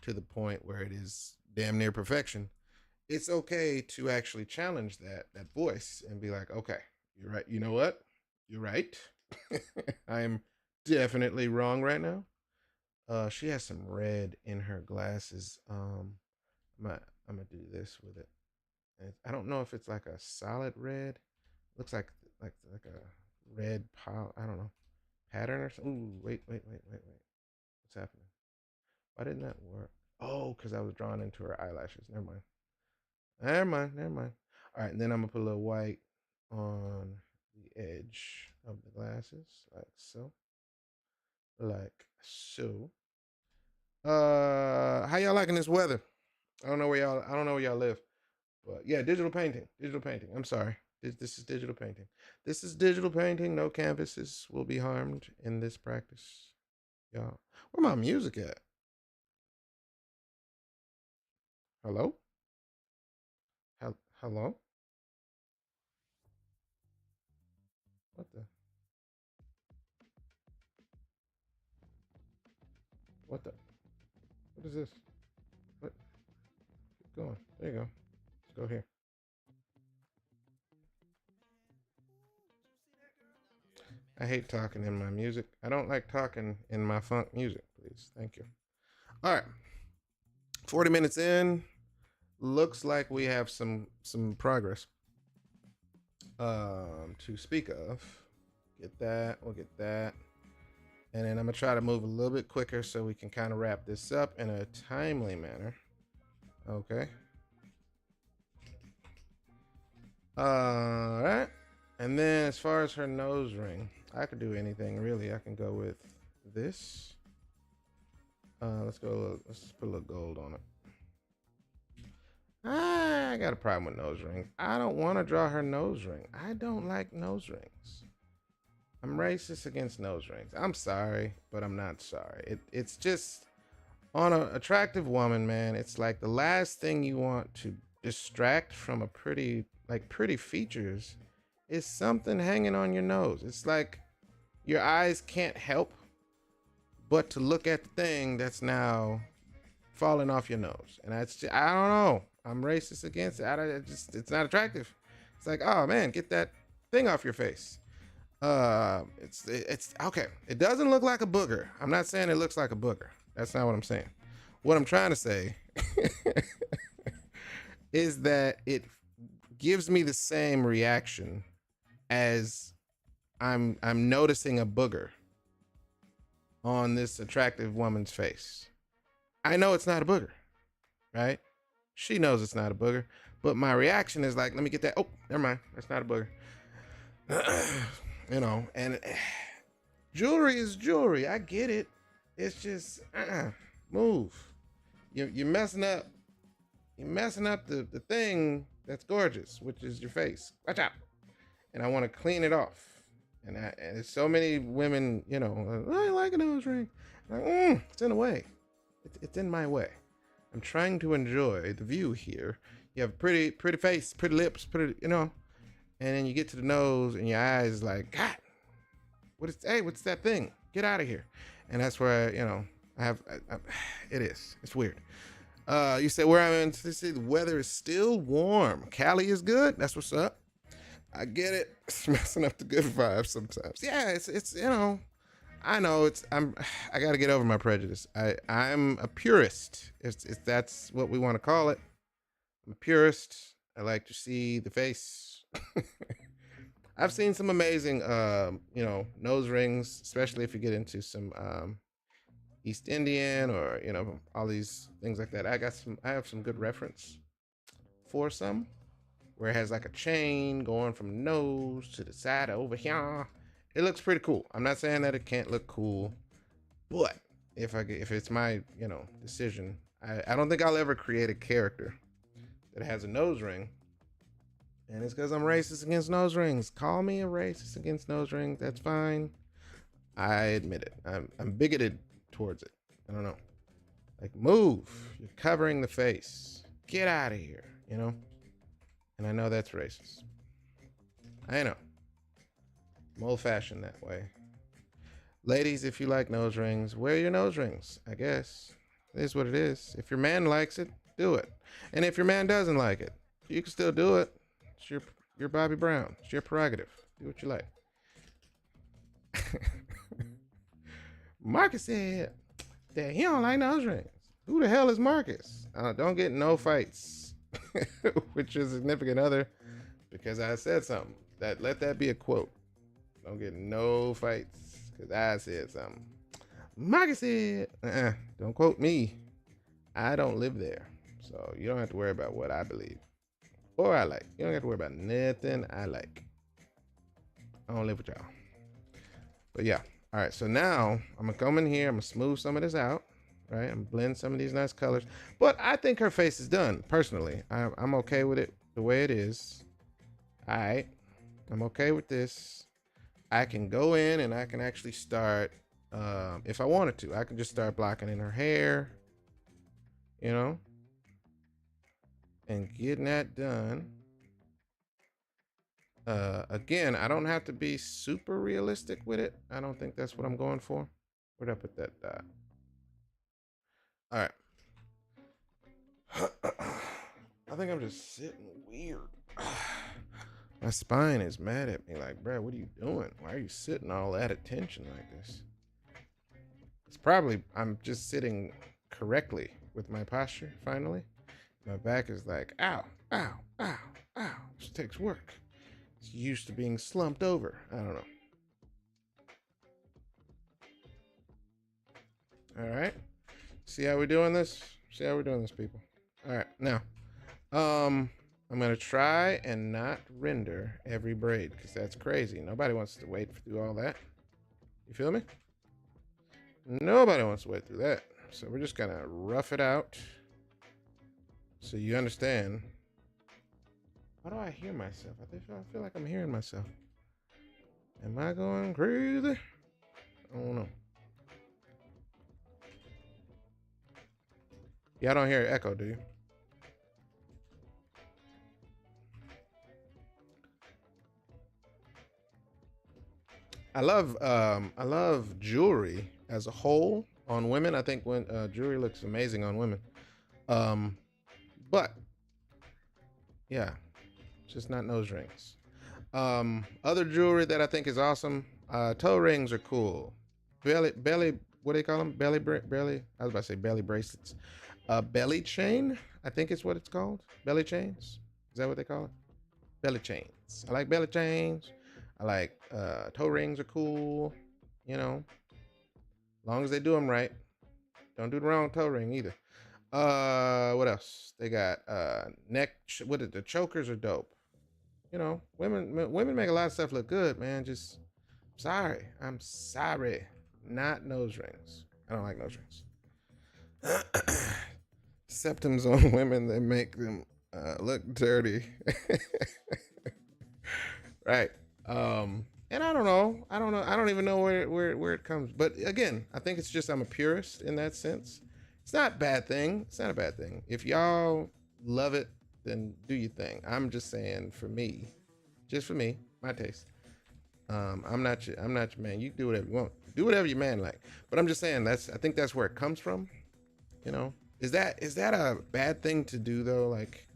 to the point where it is damn near perfection. It's okay to actually challenge that voice and be like, okay, you're right. You know what? You're right. I'm definitely wrong right now. She has some red in her glasses. I'm gonna do this with it. I don't know if it's like a solid red. Looks like a red I don't know, pattern or something. Ooh, wait. What's happening? Why didn't that work? Oh, because I was drawing into her eyelashes. Never mind. Never mind. All right, and then I'm gonna put a little white on the edge of the glasses, like so. Like so. How y'all liking this weather? I don't know where y'all live. But yeah, digital painting. Digital painting. I'm sorry. This is digital painting. This is digital painting. No canvases will be harmed in this practice. Y'all. Where my music at? Hello? Hello? What the? What the? What is this? What? Keep going. There you go. Let's go here. I hate talking in my music. I don't like talking in my funk music, please. Thank you. All right. 40 minutes in. Looks like we have some progress to speak of. Get that. We'll get that. And then I'm going to try to move a little bit quicker so we can kind of wrap this up in a timely manner. Okay. All right. And then as far as her nose ring, I could do anything really. I can go with this. Let's put a little gold on it. I got a problem with nose rings. I don't want to draw her nose ring. I don't like nose rings. I'm racist against nose rings. I'm sorry, but I'm not sorry. It's just on an attractive woman, man. It's like the last thing you want to distract from a pretty features is something hanging on your nose. It's like your eyes can't help but to look at the thing that's now falling off your nose. And I don't know. I'm racist against it. It's not attractive. It's like, oh man, get that thing off your face. It's okay. It doesn't look like a booger. I'm not saying it looks like a booger. That's not what I'm saying. What I'm trying to say is that it gives me the same reaction as I'm noticing a booger on this attractive woman's face. I know it's not a booger, right? She knows it's not a booger, but my reaction is like, let me get that. Oh, never mind. That's not a booger. And jewelry is jewelry. I get it. It's just move. You're messing up. You're messing up the thing that's gorgeous, which is your face. Watch out. And I want to clean it off. And there's so many women, I like a nose ring. Like, it's in the way. It's in my way. I'm trying to enjoy the view here. You have a pretty face, pretty lips, and then you get to the nose and your eyes like, God, what's that thing? Get out of here. And that's where, it's weird. You said where I'm in, the weather is still warm. Cali is good. That's what's up. I get it. It's messing up the good vibes sometimes. Yeah, it's I know I got to get over my prejudice. I'm a purist. If that's what we want to call it. I'm a purist. I like to see the face. I've seen some amazing nose rings, especially if you get into some East Indian or all these things like that. I have some good reference for some where it has like a chain going from the nose to the side over here. It looks pretty cool. I'm not saying that it can't look cool, but if it's my decision, I don't think I'll ever create a character that has a nose ring. And it's because I'm racist against nose rings. Call me a racist against nose rings. That's fine. I admit it. I'm bigoted towards it. I don't know. Like, move. You're covering the face. Get out of here. And I know that's racist. I know. I'm old-fashioned that way. Ladies, if you like nose rings, wear your nose rings, I guess. It is what it is. If your man likes it, do it. And if your man doesn't like it, you can still do it. It's your Bobby Brown. It's your prerogative. Do what you like. Marcus said that he don't like nose rings. Who the hell is Marcus? Don't get in no fights with your significant other because I said something. Let that be a quote. Don't get no fights because I said something. Marcus said, don't quote me. I don't live there. So you don't have to worry about what I believe or I like. You don't have to worry about nothing I like. I don't live with y'all. But yeah. All right. So now I'm going to come in here. I'm going to smooth some of this out. Right. I'm blend some of these nice colors. But I think her face is done, personally. I'm okay with it the way it is. All right. I'm okay with this. I can go in and I can actually start, if I wanted to, I can just start blocking in her hair, you know, and getting that done. Again, I don't have to be super realistic with it. I don't think that's what I'm going for. Where'd I put that dot? All right. I think I'm just sitting weird. My spine is mad at me like, bro, what are you doing? Why are you sitting all that attention like this? It's probably, I'm just sitting correctly with my posture, finally. My back is like, ow, ow, ow, ow. This takes work. It's used to being slumped over. I don't know. All right. See how we're doing this? See how we're doing this, people? All right. Now, I'm going to try and not render every braid because that's crazy. Nobody wants to wait through all that. You feel me? Nobody wants to wait through that. So we're just going to rough it out so you understand. Why do I hear myself? I feel like I'm hearing myself. Am I going crazy? I don't know. Y'all don't hear echo, do you? I love jewelry as a whole on women. I think when jewelry looks amazing on women. But yeah, just not nose rings. Other jewelry that I think is awesome. Toe rings are cool. Belly. What do they call them? Belly. I was about to say belly bracelets. Belly chain. I think it's what it's called. Belly chains. Is that what they call it? Belly chains. I like belly chains. I like toe rings are cool. You know, as long as they do them right. Don't do the wrong toe ring either. What else? They got neck. What the chokers are dope. You know, women make a lot of stuff look good, man. Just I'm sorry, not nose rings. I don't like nose rings. Septums on women, they make them look dirty. Right. And I don't know. I don't even know where it comes. But again, I think it's just I'm a purist in that sense. It's not a bad thing. It's not a bad thing. If y'all love it, then do your thing. I'm just saying for me, just for me, my taste. I'm not your man. You do whatever you want. Do whatever your man like. But I'm just saying I think that's where it comes from. You know? Is that a bad thing to do though? Like,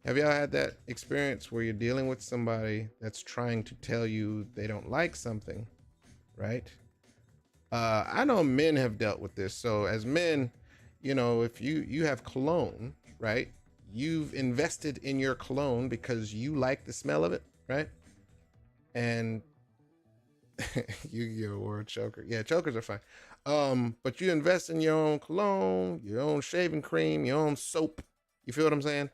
have y'all had that experience where you're dealing with somebody that's trying to tell you they don't like something, right? I know men have dealt with this. So as men, you know, if you have cologne, right? You've invested in your cologne because you like the smell of it, right? And Yu-Gi-Oh! Or choker. Yeah, chokers are fine. But you invest in your own cologne, your own shaving cream, your own soap. You feel what I'm saying?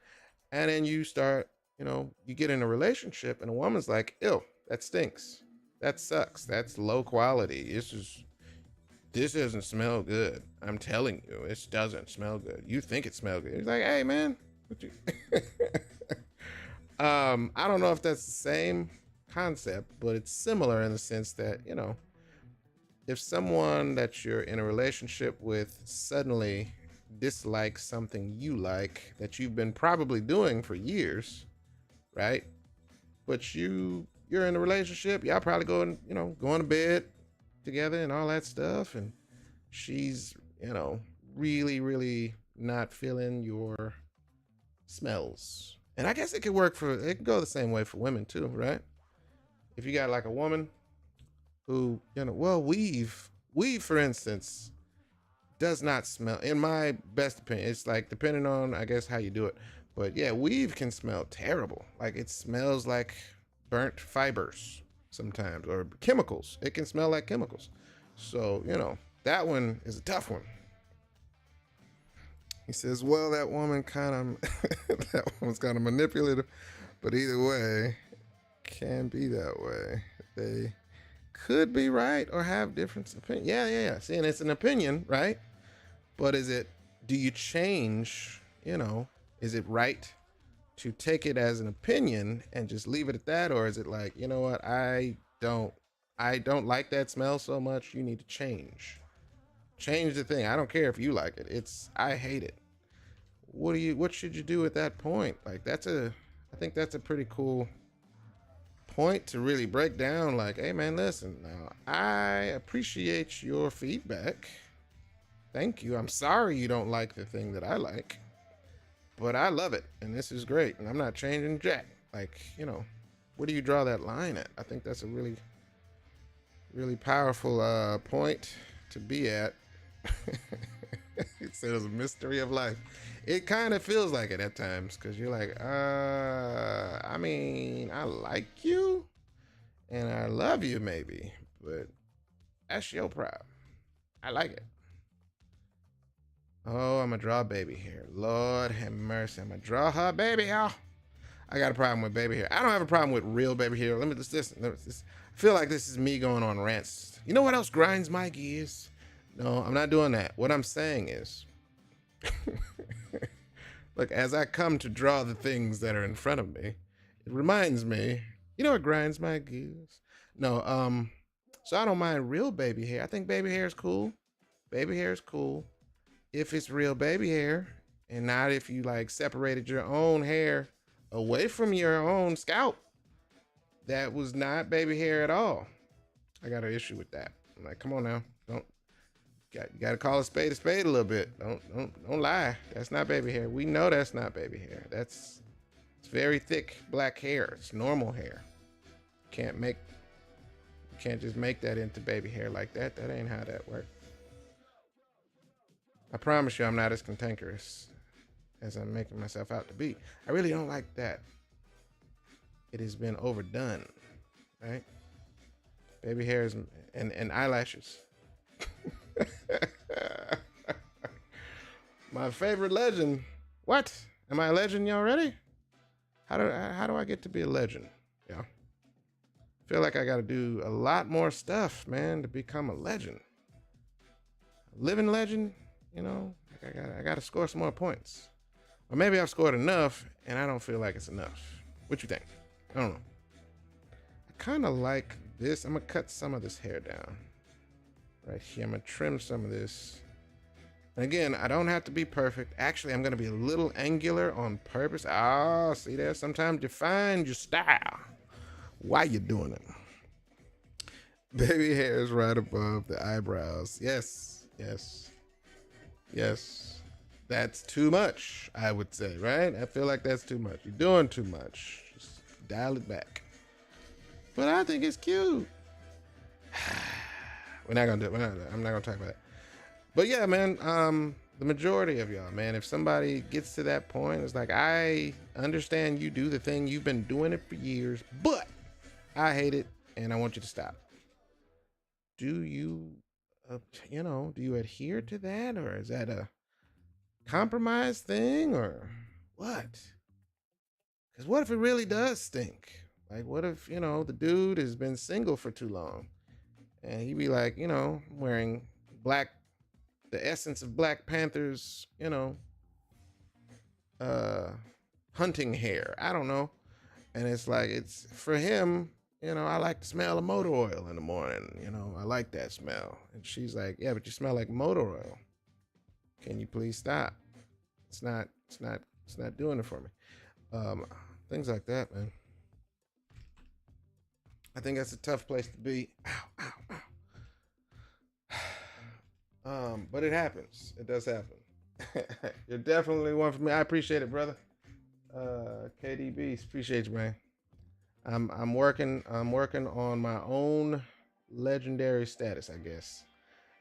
And then you start, you know, you get in a relationship and a woman's like, ew, that stinks. That sucks. That's low quality. This doesn't smell good. I'm telling you, it doesn't smell good. You think it smells good. It's like, hey man, what you I don't know if that's the same concept, but it's similar in the sense that, you know, if someone that you're in a relationship with suddenly dislikes something you like that you've been probably doing for years, right? But you're in a relationship, y'all probably going to bed together and all that stuff, and she's, you know, really, really not feeling your smells. And I guess it could go the same way for women too, right? If you got like a woman who, you know, well, weave for instance does not smell, in my best opinion. It's like depending on, I guess, how you do it, but yeah, weave can smell terrible. Like it smells like burnt fibers. sometimes, or chemicals. It can smell like chemicals. So, that one is a tough one. He says, well, that woman kind of, that woman's kind of manipulative, but either way, can be that way. They could be right or have different opinions. Yeah. See, and it's an opinion, right? But do you change, is it right to take it as an opinion and just leave it at that? Or is it like, you know what, I don't like that smell so much, you need to change the thing. I don't care if you like it. I hate it. What should you do at that point? Like, I think that's a pretty cool point to really break down. Like, hey man, listen, now I appreciate your feedback. Thank you. I'm sorry you don't like the thing that I like, but I love it, and this is great, and I'm not changing jack. Like, where do you draw that line at? I think that's a really, really powerful point to be at. It says a mystery of life. It kind of feels like it at times, because you're like, I mean, I like you, and I love you maybe, but that's your problem. I like it. Oh, I'm gonna draw baby hair. Lord have mercy. I'm gonna draw her baby hair. I got a problem with baby hair. I don't have a problem with real baby hair. Let me just listen. I feel like this is me going on rants. You know what else grinds my gears? No, I'm not doing that. What I'm saying is, look, as I come to draw the things that are in front of me, it reminds me, you know what grinds my gears? No, so I don't mind real baby hair. I think baby hair is cool. Baby hair is cool if it's real baby hair, and not if you like separated your own hair away from your own scalp. That was not baby hair at all. I got an issue with that. I'm like, come on now, you got to call a spade a little bit. Don't lie. That's not baby hair. We know that's not baby hair. It's very thick black hair. It's normal hair. You can't just make that into baby hair like that. That ain't how that works. I promise you, I'm not as cantankerous as I'm making myself out to be. I really don't like that. It has been overdone, right? Baby hairs and eyelashes. My favorite legend. What? Am I a legend already? How do I get to be a legend? Yeah. I feel like I got to do a lot more stuff, man, to become a legend. A living legend, I got to score some more points. Or maybe I've scored enough and I don't feel like it's enough. What you think? I don't know. I kind of like this. I'm going to cut some of this hair down. Right here. I'm going to trim some of this. And again, I don't have to be perfect. Actually, I'm going to be a little angular on purpose. Oh, see there? Sometimes you find your style while you're doing it. Baby hair is right above the eyebrows. Yes. That's too much, I would say, right? I feel like that's too much. You're doing too much. Just dial it back. But I think it's cute. I'm not gonna talk about it. But yeah, man, the majority of y'all, man, if somebody gets to that point, it's like, I understand you do the thing, you've been doing it for years, but I hate it and I want you to stop. Do you adhere to that, or is that a compromise thing, or what? Because what if it really does stink? Like, what if, the dude has been single for too long and he be like, wearing the essence of Black Panther's, hunting hair. I don't know. And it's like, it's for him, I like the smell of motor oil in the morning. I like that smell. And she's like, yeah, but you smell like motor oil. Can you please stop? It's not doing it for me. Things like that, man. I think that's a tough place to be. Ow. But it happens. It does happen. You're definitely one for me. I appreciate it, brother. KDB, appreciate you, man. I'm working on my own legendary status, I guess.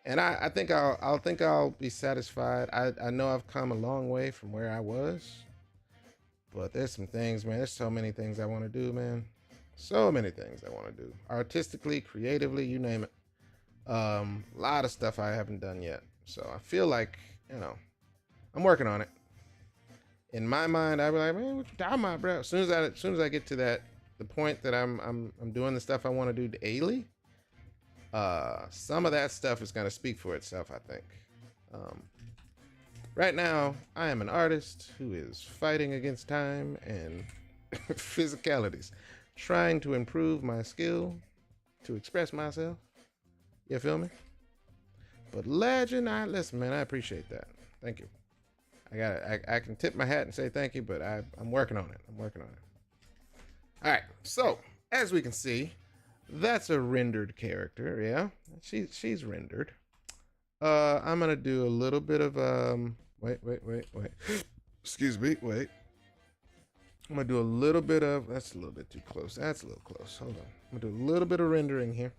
And I think I'll be satisfied. I know I've come a long way from where I was, but there's some things, man. There's so many things I want to do, man. So many things I want to do. Artistically, creatively, you name it. A lot of stuff I haven't done yet. So I feel like, I'm working on it. In my mind, I'd be like, man, what you talking about, bro? As soon as I get to the point that I'm doing the stuff I want to do daily, some of that stuff is gonna speak for itself, I think. Um, right now, I am an artist who is fighting against time and physicalities, trying to improve my skill to express myself. You feel me? But legend, listen, man. I appreciate that. Thank you. I can tip my hat and say thank you, but I'm working on it. I'm working on it. All right. So as we can see, that's a rendered character. Yeah, she's rendered. I'm gonna do a little bit of Wait. Excuse me. Wait. I'm gonna do a little bit of. That's a little bit too close. That's a little close. Hold on. I'm gonna do a little bit of rendering here,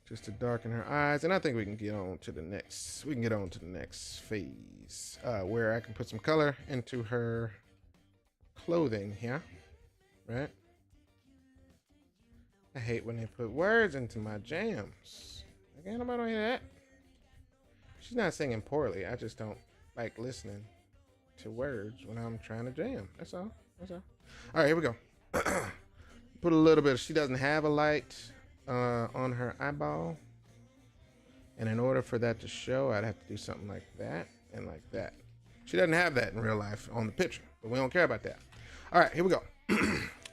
just to darken her eyes, and I think we can get on to the next. We can get on to the next phase, where I can put some color into her clothing here, right? I hate when they put words into my jams. Like, ain't nobody don't hear that. She's not singing poorly. I just don't like listening to words when I'm trying to jam. That's all. That's all. All right, here we go. Put a little bit. She doesn't have a light on her eyeball, and in order for that to show, I'd have to do something like that and like that. She doesn't have that in real life on the picture, but we don't care about that. All right, here we go.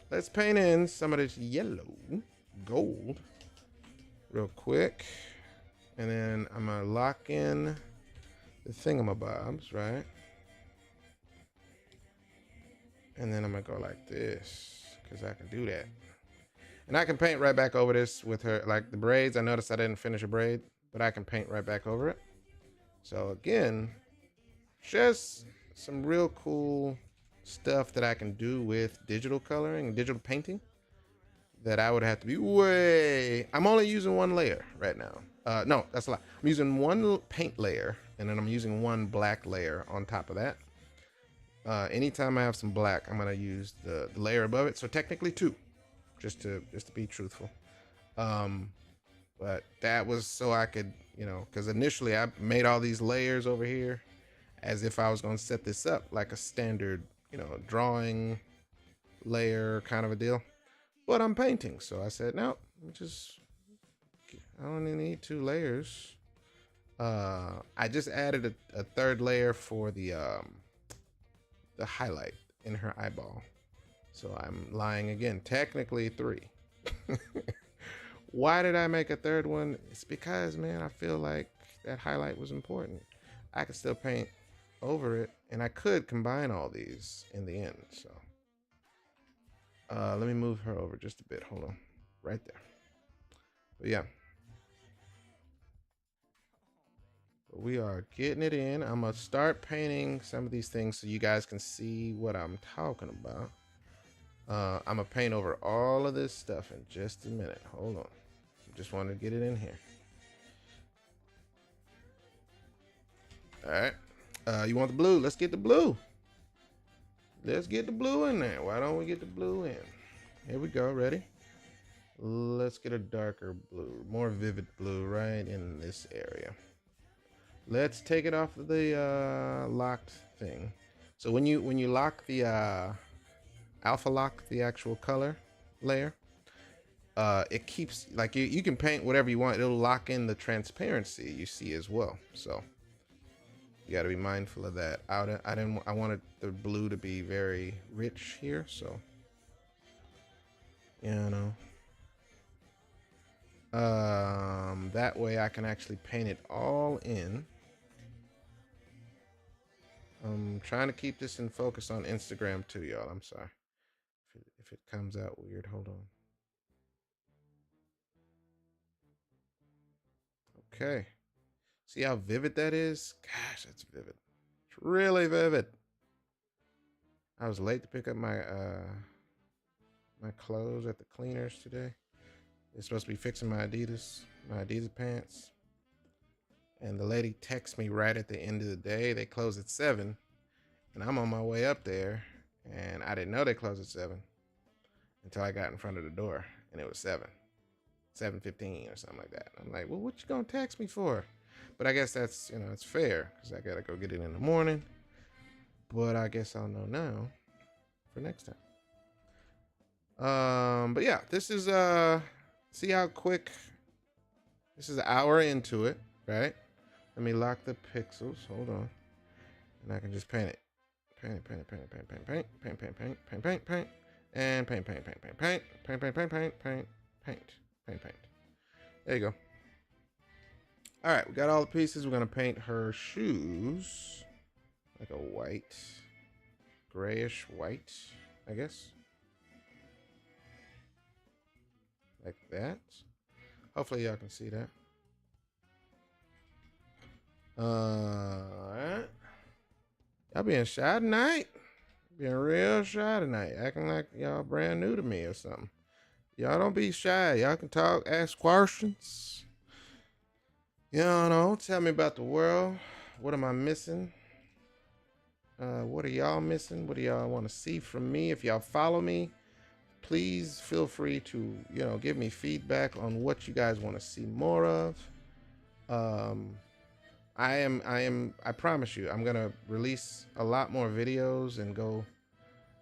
Let's paint in some of this yellow gold real quick, and then I'm gonna lock in the thingamabobs, right? And then I'm gonna go like this because I can do that. And I can paint right back over this with her, like the braids. I noticed I didn't finish a braid, but I can paint right back over it. So again, just some real cool stuff that I can do with digital coloring and digital painting that I would have to be way. I'm only using one layer right now. No, that's a lot. I'm using one paint layer, and then I'm using one black layer on top of that. Anytime I have some black, I'm gonna use the layer above it. So technically two, just to be truthful. But that was so I could, because initially I made all these layers over here as if I was gonna set this up like a standard, drawing layer kind of a deal. But I'm painting, so I said, no, I only need two layers. I just added a third layer for the highlight in her eyeball. So I'm lying again. Technically three. Why did I make a third one? It's because, man, I feel like that highlight was important. I could still paint over it, and I could combine all these in the end. So let me move her over just a bit. Hold on. Right there. But yeah. We are getting it in. I'm going to start painting some of these things so you guys can see what I'm talking about. I'm going to paint over all of this stuff in just a minute. Hold on. Just want to get it in here. All right. You want the blue? Let's get the blue. Let's get the blue in there. Why don't we get the blue in? Here we go. Ready? Let's get a darker blue, more vivid blue right in this area. Let's take it off of the locked thing. So when you lock the alpha lock the actual color layer, it keeps, like, you can paint whatever you want. It'll lock in the transparency you see as well. So you got to be mindful of that. I wanted the blue to be very rich here, so that way I can actually paint it all in. I'm trying to keep this in focus on Instagram too, y'all. I'm sorry if it comes out weird. Hold on. Okay. See how vivid that is? Gosh, that's vivid. It's really vivid. I was late to pick up my my clothes at the cleaners today. They're supposed to be fixing my Adidas pants. And the lady texts me right at the end of the day. They close at 7, and I'm on my way up there, and I didn't know they closed at 7. until I got in front of the door, and it was 7:15 or something like that. I'm like, well, what you gonna text me for? But I guess that's, it's fair because I gotta go get it in the morning. But I guess I'll know now for next time. But yeah, this is see how quick. This is an hour into it, right? Let me lock the pixels. Hold on, and I can just paint it. Paint it, paint it, paint it, paint, paint, paint, paint, paint, paint, paint, paint, paint, and paint, paint, paint, paint, paint, paint, paint, paint, paint, paint, paint, paint, paint. There you go. All right, we got all the pieces. We're gonna paint her shoes like a white, grayish white, I guess, like that. Hopefully y'all can see that. Alright. Y'all being shy tonight? Being real shy tonight. Acting like y'all brand new to me or something. Y'all don't be shy. Y'all can talk, ask questions. Tell me about the world. What am I missing? What are y'all missing? What do y'all want to see from me? If y'all follow me, please feel free to, give me feedback on what you guys want to see more of. I promise you, I'm going to release a lot more videos and go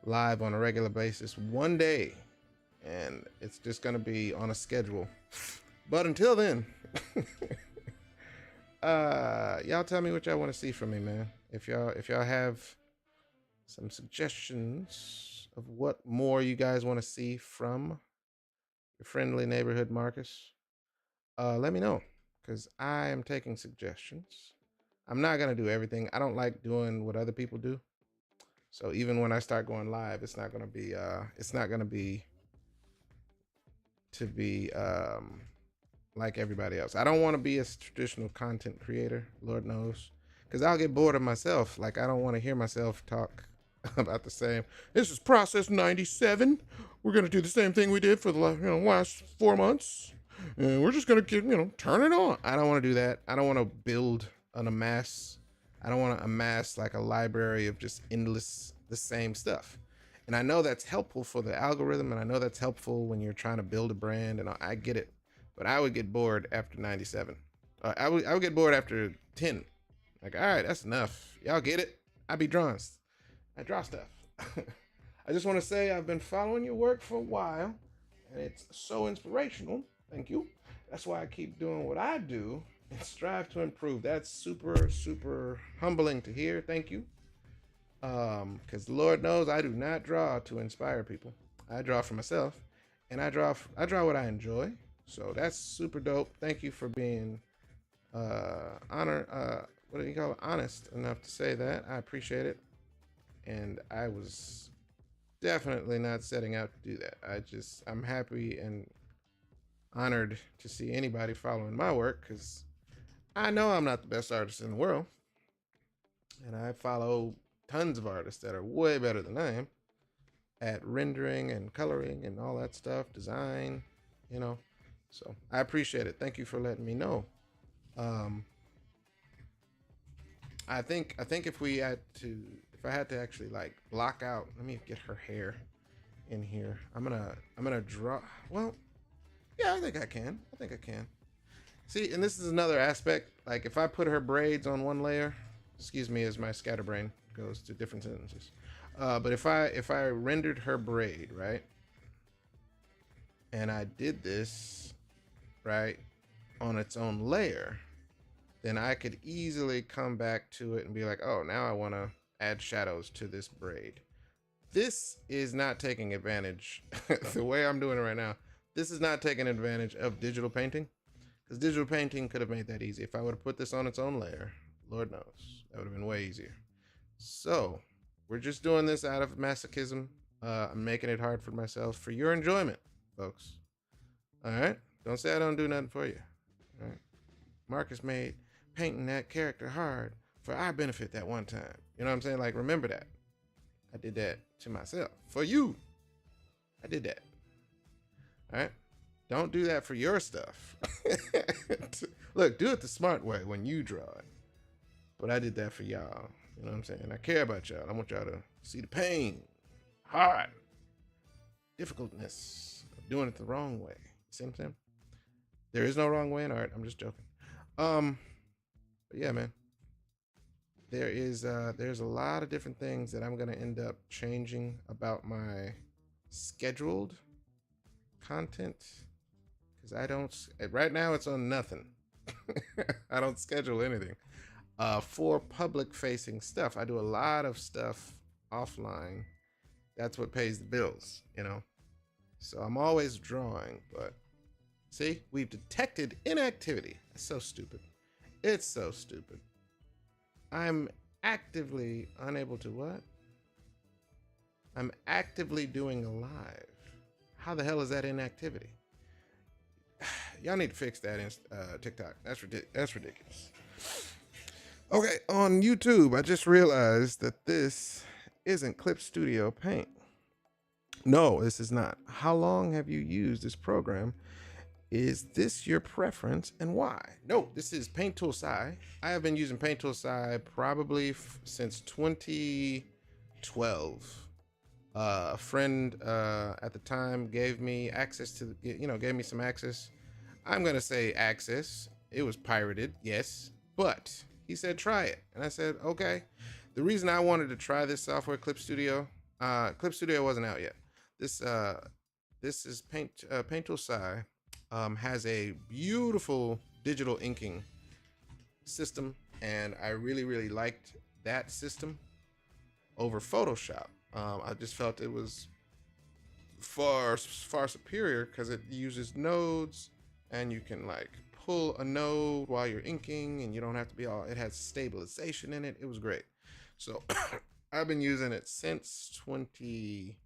live on a regular basis one day. And it's just going to be on a schedule. But until then, y'all tell me what y'all want to see from me, man. If y'all have some suggestions of what more you guys want to see from your friendly neighborhood Marcus, let me know, because I am taking suggestions. I'm not gonna do everything. I don't like doing what other people do. So even when I start going live, it's not gonna be like everybody else. I don't want to be a traditional content creator, Lord knows, because I'll get bored of myself. Like, I don't want to hear myself talk about the same. This is process 97. We're gonna do the same thing we did for the last 4 months, and we're just gonna turn it on. I don't want to do that. I don't want to build an amass. I don't want to amass like a library of just endless the same stuff. And I know that's helpful for the algorithm, and I know that's helpful when you're trying to build a brand, and I get it. But I would get bored after 97. I would get bored after 10. Like, all right, that's enough. Y'all get it? I be drawing. I draw stuff. I just want to say I've been following your work for a while, and it's so inspirational. Thank you. That's why I keep doing what I do and strive to improve. That's super, super humbling to hear. Thank you. Because Lord knows I do not draw to inspire people. I draw for myself, and I draw what I enjoy. So that's super dope. Thank you for being honest enough to say that. I appreciate it. And I was definitely not setting out to do that. I'm happy and honored to see anybody following my work, because I know I'm not the best artist in the world. And I follow tons of artists that are way better than I am at rendering and coloring and all that stuff, design, So I appreciate it. Thank you for letting me know. I think if I had to actually like block out, let me get her hair in here. I'm gonna draw. Well, yeah, I think I can. See, and this is another aspect. Like, if I put her braids on one layer, excuse me, as my scatterbrain goes to different sentences. But if I rendered her braid, right, and I did this right on its own layer, then I could easily come back to it and be like, oh, now I want to add shadows to this braid. This is not taking advantage the way I'm doing it right now. This is not taking advantage of digital painting, because digital painting could have made that easy. If I would have put this on its own layer, Lord knows, that would have been way easier. So we're just doing this out of masochism. I'm making it hard for myself for your enjoyment, folks. All right? Don't say I don't do nothing for you. All right? Marcus made painting that character hard for our benefit that one time. You know what I'm saying? Like, remember that. I did that to myself. For you. I did that. All right? Don't do that for your stuff. Look, do it the smart way when you draw it. But I did that for y'all. You know what I'm saying? I care about y'all. I want y'all to see the pain. Hard. difficultness of doing it the wrong way. See what I'm saying? There is no wrong way in art. I'm just joking. Um, but yeah, man. There's a lot of different things that I'm gonna end up changing about my scheduled content because I don't right now it's on nothing. I don't schedule anything. For public facing stuff, I do a lot of stuff offline. That's what pays the bills, you know. So I'm always drawing, but see, we've detected inactivity. It's so stupid. It's so stupid. I'm actively unable to what? I'm actively doing a live. How the hell is that inactivity? Y'all need to fix that in TikTok. That's ridiculous. Okay, on YouTube, I just realized that this isn't Clip Studio Paint. No, this is not. How long have you used this program? Is this your preference and why? No, this is Paint Tool Sci. I have been using Paint Tool Sci probably since 2012. A friend at the time gave me access to, gave me some access. I'm going to say access. It was pirated, yes, but he said try it. And I said, okay. The reason I wanted to try this software, Clip Studio wasn't out yet. This is Paint Tool Sci. Has a beautiful digital inking system, and I really liked that system over Photoshop. I just felt it was far superior because it uses nodes, and you can like pull a node while you're inking, and you don't have to be all. It has stabilization in it. It was great. So I've been using it since probably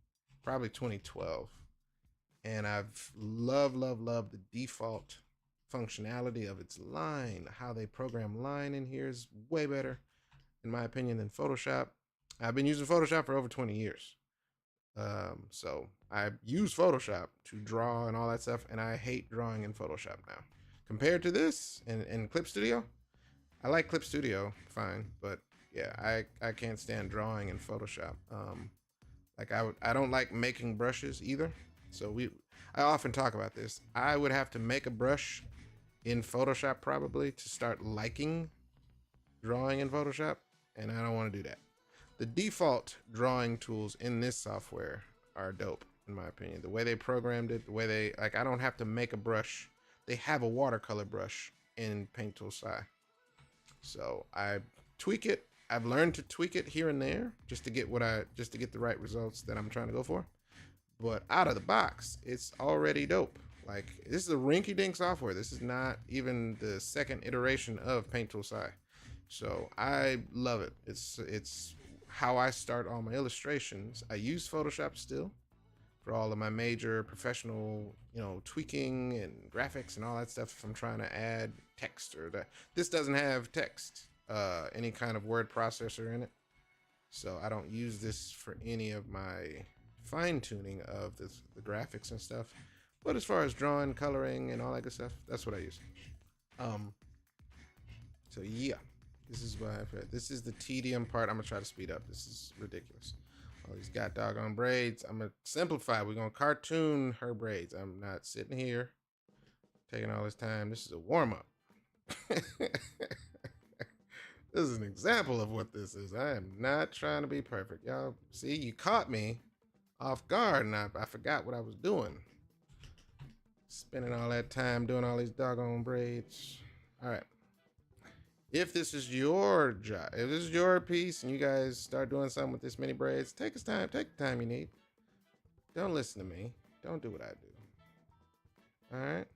2012. And I've loved the default functionality of its line. How they program line in here is way better, in my opinion, than Photoshop. I've been using Photoshop for over 20 years. So I use Photoshop to draw and all that stuff, and I hate drawing in Photoshop now. Compared to this and Clip Studio, I like Clip Studio, fine, but yeah, I can't stand drawing in Photoshop. I don't like making brushes either. So I often talk about this. I would have to make a brush in Photoshop probably to start liking drawing in Photoshop, and I don't want to do that. The default drawing tools in this software are dope, in my opinion. The way they programmed it, the way they, like, I don't have to make a brush. They have a watercolor brush in Paint Tool Sci. So I tweak it. I've learned to tweak it here and there just to get the right results that I'm trying to go for. But out of the box, it's already dope. Like, this is a rinky-dink software. This is not even the second iteration of Paint Tool Sci. So I love it. It's how I start all my illustrations. I use Photoshop still for all of my major professional, tweaking and graphics and all that stuff. If I'm trying to add text or that, this doesn't have text, any kind of word processor in it. So I don't use this for any of my fine tuning of the graphics and stuff. But as far as drawing, coloring, and all that good stuff, that's what I use. So yeah, this is the tedium part. I'm gonna try to speed up. This is ridiculous. All these got doggone braids. I'm gonna simplify. We're gonna cartoon her braids. I'm not sitting here taking all this time. This is a warm up. This is an example of what this is. I am not trying to be perfect, y'all. See, you caught me off guard, and I forgot what I was doing. Spending all that time doing all these doggone braids. All right. If this is your job, if this is your piece, and you guys start doing something with this many braids, take the time you need. Don't listen to me. Don't do what I do. All right.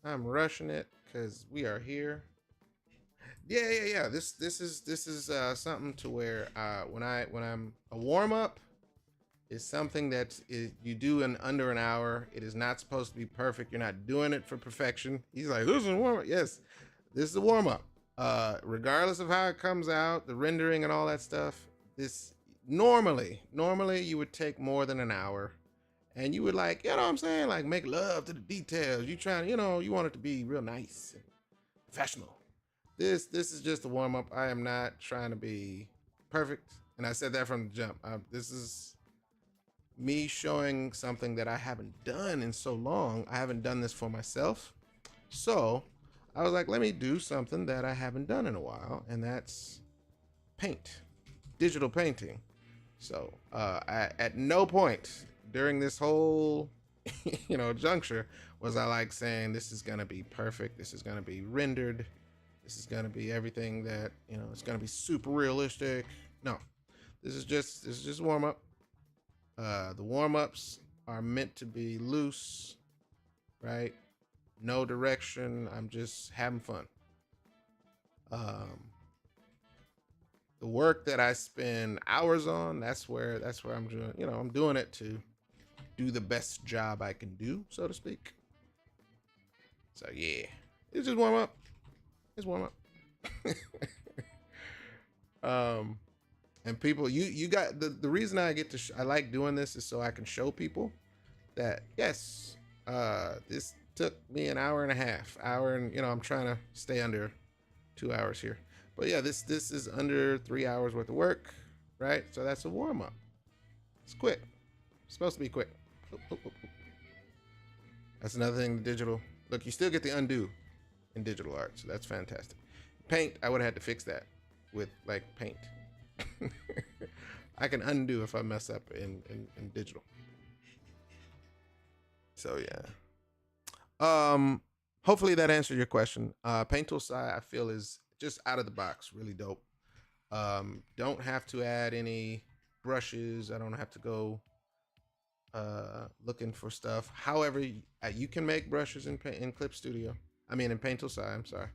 I'm rushing it because we are here. Yeah. This is something to where when I'm a warm up. Is something that you do in under an hour. It is not supposed to be perfect. You're not doing it for perfection. He's like, this is a warm-up. Yes, this is a warm-up. Regardless of how it comes out, the rendering and all that stuff, this normally you would take more than an hour. And you would like, you know what I'm saying? Like make love to the details. You trying, you want it to be real nice and professional. This is just a warm-up. I am not trying to be perfect. And I said that from the jump. This is me showing something that I haven't done in so long. I haven't done this for myself. So I was like, let me do something that I haven't done in a while, and that's paint, digital painting. So at no point during this whole, juncture was I like saying this is gonna be perfect. This is gonna be rendered. This is gonna be everything that it's gonna be super realistic. No, this is warm up. The warm ups are meant to be loose, right? No direction. I'm just having fun. Um, the work that I spend hours on, that's where I'm doing. I'm doing it to do the best job I can do, so to speak. So yeah, it's just warm up. It's warm up. um, and people, you got the reason I get to I like doing this is so I can show people that yes, this took me an hour and a half, and I'm trying to stay under 2 hours here. But yeah, this is under 3 hours worth of work, right? So that's a warm up. It's quick. It's supposed to be quick. Oop, oop, oop, oop. That's another thing. Digital. Look, you still get the undo in digital art, so that's fantastic. Paint, I would have had to fix that with like paint. I can undo if I mess up in digital. So yeah. Hopefully that answered your question. Paint tool side I feel is just out of the box, really dope. Don't have to add any brushes. I don't have to go looking for stuff. However, you can make brushes in Clip Studio. I mean in Paint tool side. I'm sorry.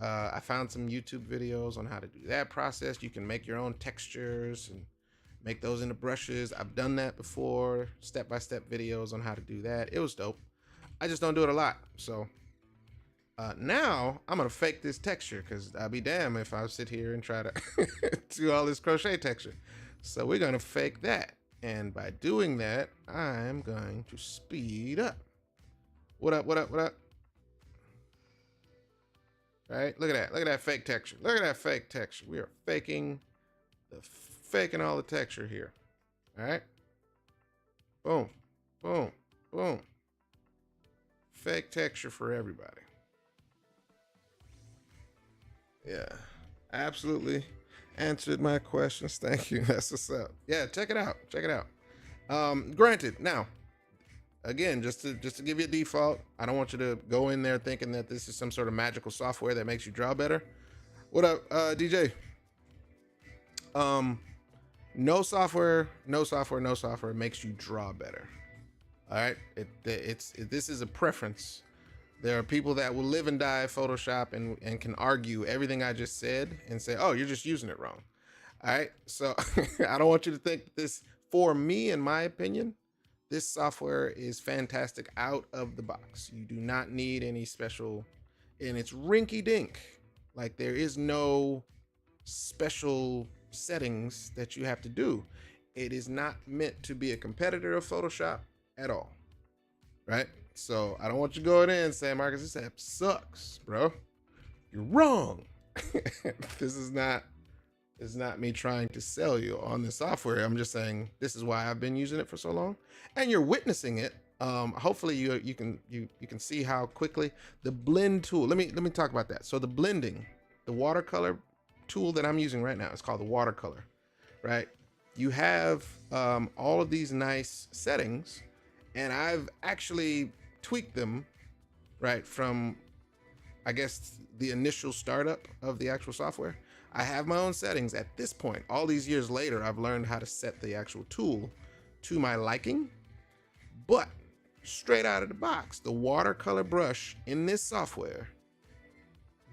I found some YouTube videos on how to do that process. You can make your own textures and make those into brushes. I've done that before. Step-by-step videos on how to do that. It was dope. I just don't do it a lot. So now I'm gonna fake this texture because I'll be damned if I sit here and try to do all this crochet texture. So we're gonna fake that, and by doing that, I'm going to speed up. What up? What up? What up? Right? Look at that. Look at that fake texture. Look at that fake texture. We are faking all the texture here. All right. Boom, boom, boom. Fake texture for everybody. Yeah, absolutely answered my questions. Thank you. That's what's up. Yeah, check it out. Check it out. Granted, now again, just to give you a default, I don't want you to go in there thinking that this is some sort of magical software that makes you draw better. What up, DJ? No software makes you draw better. All right, this is a preference. There are people that will live and die Photoshop and can argue everything I just said and say, oh, you're just using it wrong. All right, so I don't want you to think this, for me, in my opinion, this software is fantastic out of the box. You do not need any special, and it's rinky dink. Like there is no special settings that you have to do. It is not meant to be a competitor of Photoshop at all, right? So I don't want you going in and saying, Marcus, this app sucks, bro. You're wrong. This is not me trying to sell you on the software. I'm just saying this is why I've been using it for so long, and you're witnessing it. Hopefully you can see how quickly the blend tool. Let me talk about that. So the blending, the watercolor tool that I'm using right now, it's called the watercolor, right? You have all of these nice settings, and I've actually tweaked them, right, from I guess the initial startup of the actual software. I have my own settings at this point. All these years later, I've learned how to set the actual tool to my liking. But straight out of the box, the watercolor brush in this software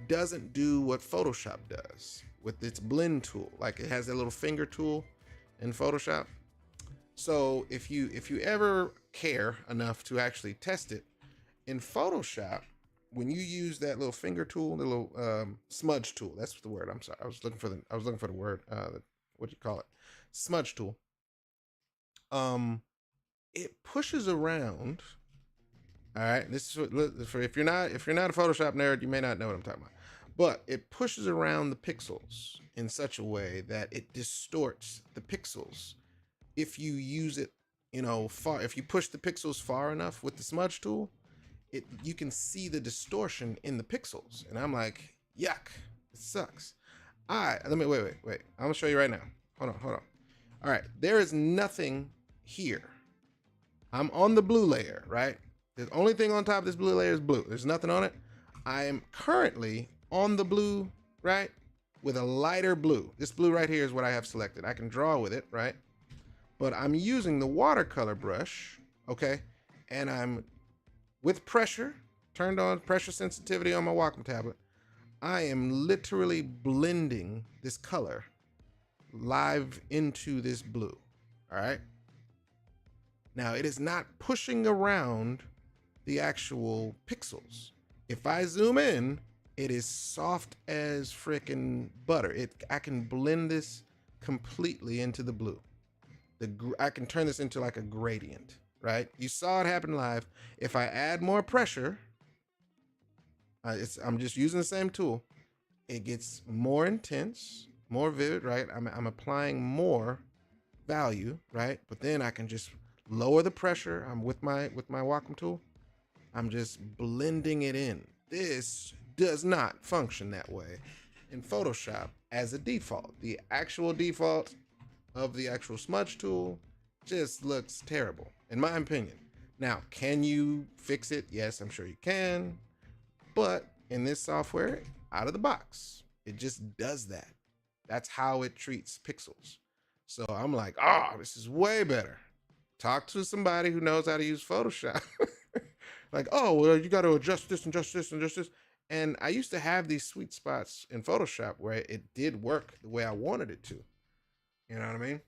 doesn't do what Photoshop does with its blend tool. Like it has that little finger tool in Photoshop. So if you ever care enough to actually test it in Photoshop, when you use that little finger tool, the little smudge tool, that's the word. I'm sorry, I was looking for the word. What do you call it? Smudge tool. It pushes around. All right, this is for if you're not a Photoshop nerd, you may not know what I'm talking about. But it pushes around the pixels in such a way that it distorts the pixels if you use it far, if you push the pixels far enough with the smudge tool, you can see the distortion in the pixels. And I'm like, yuck, it sucks. All right, let me wait. I'm gonna show you right now. Hold on. All right, there is nothing here. I'm on the blue layer, right? The only thing on top of this blue layer is blue. There's nothing on it. I am currently on the blue, right? With a lighter blue. This blue right here is what I have selected. I can draw with it, right? But I'm using the watercolor brush, okay? And I'm with pressure, turned on pressure sensitivity on my Wacom tablet. I am literally blending this color live into this blue, all right? Now, it is not pushing around the actual pixels. If I zoom in, it is soft as freaking butter. I can blend this completely into the blue. I can turn this into like a gradient, right? You saw it happen live. If I add more pressure, I'm just using the same tool. It gets more intense, more vivid, right? I'm applying more value, right? But then I can just lower the pressure. I'm with my Wacom tool. I'm just blending it in. This does not function that way in Photoshop as a default. The actual default of the actual smudge tool just looks terrible, in my opinion. Now, can you fix it? Yes, I'm sure you can. But in this software, out of the box, it just does that. That's how it treats pixels. So I'm like, this is way better. Talk to somebody who knows how to use Photoshop. Like, well, you got to adjust this and adjust this and adjust this. And I used to have these sweet spots in Photoshop where it did work the way I wanted it to. You know what I mean?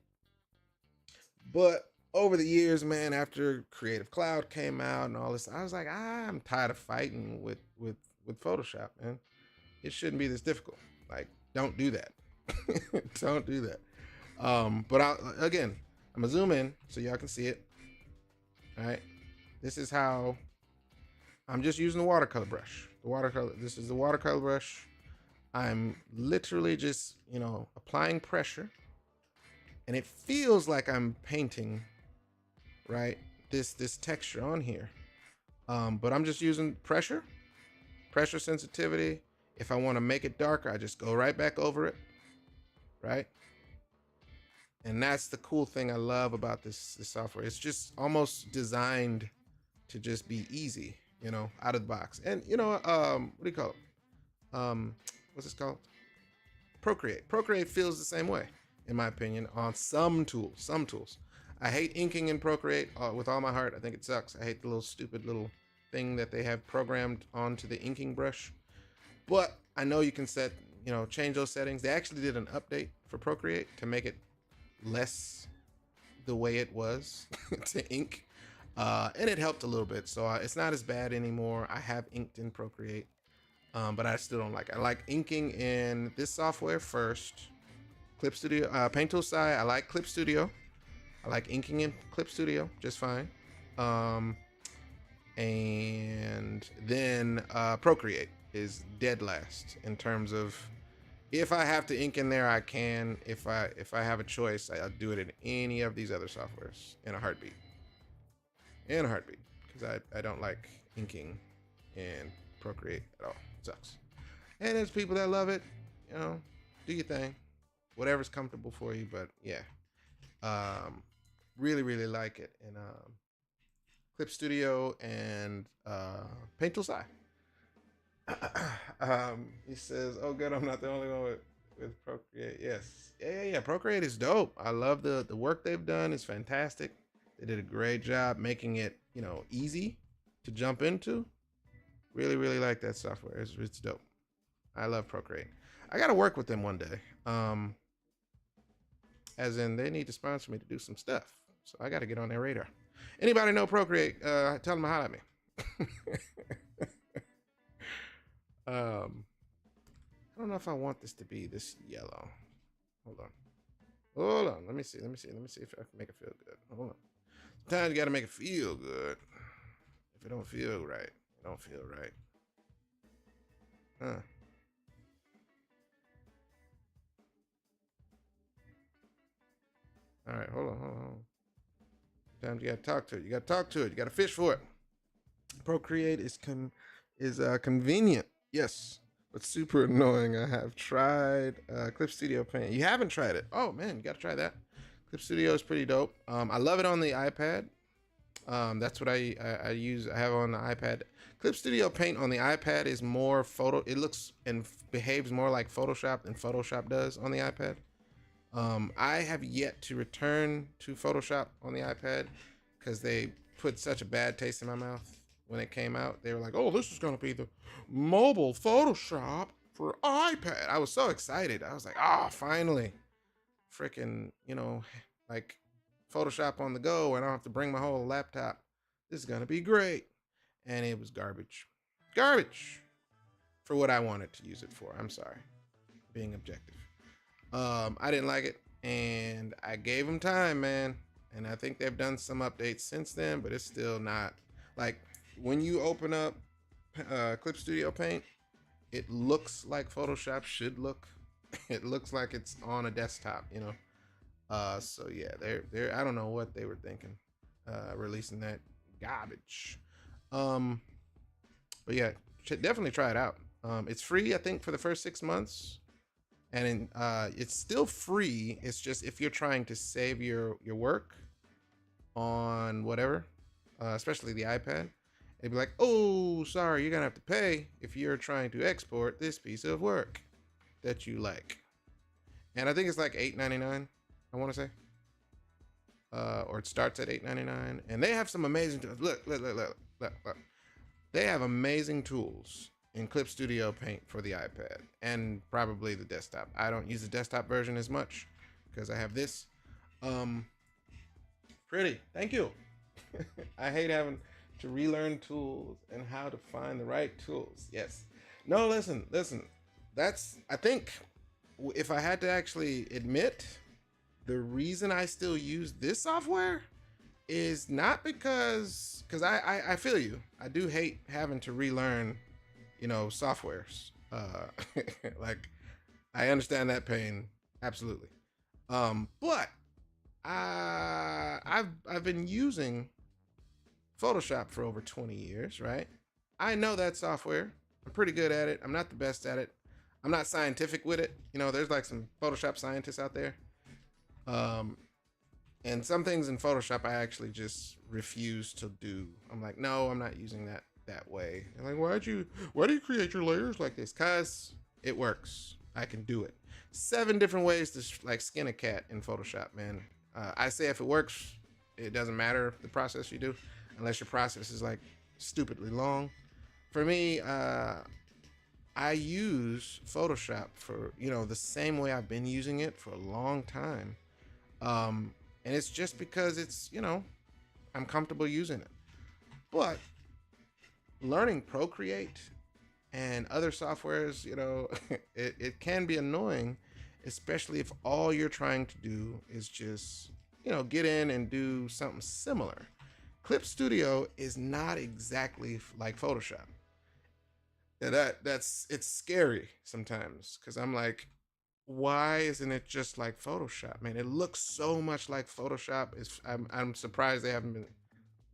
But over the years, man, after Creative Cloud came out and all this, I was like, I'm tired of fighting with Photoshop, man. It shouldn't be this difficult. Like, don't do that. Don't do that. But I'm gonna zoom in so y'all can see it. All right. This is how I'm just using the watercolor brush. This is the watercolor brush. I'm literally just, applying pressure. And it feels like I'm painting, right? This texture on here. But I'm just using pressure sensitivity. If I want to make it darker, I just go right back over it, right? And that's the cool thing I love about this software. It's just almost designed to just be easy, out of the box. And what do you call it? What's this called? Procreate. Procreate feels the same way, in my opinion, on some tools. I hate inking in Procreate with all my heart. I think it sucks. I hate the little stupid little thing that they have programmed onto the inking brush. But I know you can change those settings. They actually did an update for Procreate to make it less the way it was to ink. And it helped a little bit. So it's not as bad anymore. I have inked in Procreate, but I still don't like it. I like inking in this software first. Clip Studio, Paint Tool side, I like Clip Studio. I like inking in Clip Studio just fine. And then Procreate is dead last in terms of if I have to ink in there, I can. If I have a choice, I'll do it in any of these other softwares in a heartbeat. Because I don't like inking in Procreate at all. It sucks. And there's people that love it. Do your thing. Whatever's comfortable for you. But yeah, really, really like it in Clip Studio and Paint Tool Sci. He says, "Oh, good, I'm not the only one with Procreate." Yes, yeah. Procreate is dope. I love the work they've done. It's fantastic. They did a great job making it, easy to jump into. Really, really like that software. It's dope. I love Procreate. I got to work with them one day. As in, they need to sponsor me to do some stuff. So I got to get on their radar. Anybody know Procreate? Tell them to holler at me. I don't know if I want this to be this yellow. Hold on. Let me see if I can make it feel good. Hold on. Sometimes you got to make it feel good. If it don't feel right, it don't feel right. Huh. All right, hold on. Sometimes you gotta talk to it. You gotta talk to it. You gotta fish for it. Procreate is convenient, yes, but super annoying. I have tried Clip Studio Paint. You haven't tried it? Oh man, you gotta try that. Clip Studio is pretty dope. I love it on the iPad. That's what I use. I have on the iPad. Clip Studio Paint on the iPad is more photo. It looks and behaves more like Photoshop than Photoshop does on the iPad. I have yet to return to Photoshop on the iPad because they put such a bad taste in my mouth when it came out. They were like, "Oh, this is gonna be the mobile Photoshop for iPad." I was so excited. I was like, "Ah, oh, finally, freaking, like Photoshop on the go, and I don't have to bring my whole laptop. This is gonna be great." And it was garbage, garbage for what I wanted to use it for. I'm sorry, being objective. I didn't like it, and I gave them time, man. And I think they've done some updates since then, but it's still not like when you open up Clip Studio Paint, it looks like Photoshop should look. It looks like it's on a desktop, So yeah, they're I don't know what they were thinking, releasing that garbage. But yeah, definitely try it out. It's free, I think, for the first 6 months, and it's still free. It's just if you're trying to save your work on whatever, especially the iPad, it'd be like, "Oh, sorry, you're gonna have to pay if you're trying to export this piece of work that you like." And I think it's like $8.99. I want to say, or it starts at $8.99, and they have some amazing tools. Look. They have amazing tools in Clip Studio Paint for the iPad and probably the desktop. I don't use the desktop version as much because I have this. Pretty. Thank you. I hate having to relearn tools and how to find the right tools. Yes. No, listen. I think if I had to actually admit, the reason I still use this software is not because I feel you. I do hate having to relearn, softwares. Like I understand that pain absolutely. But I've been using Photoshop for over 20 years, right? I know that software. I'm pretty good at it. I'm not the best at it. I'm not scientific with it. There's like some Photoshop scientists out there. And some things in Photoshop I actually just refuse to do. I'm like, no, I'm not using that way. And like, why do you create your layers like this? Cause it works. I can do it. 7 different ways to like skin a cat in Photoshop, man. I say if it works, it doesn't matter the process you do, unless your process is like stupidly long. For me, I use Photoshop for the same way I've been using it for a long time. And it's just because it's, I'm comfortable using it. But learning Procreate and other softwares, it can be annoying, especially if all you're trying to do is just, get in and do something similar. Clip Studio is not exactly like Photoshop. It's scary sometimes because I'm like, why isn't it just like Photoshop, man? It looks so much like Photoshop. I'm surprised they haven't been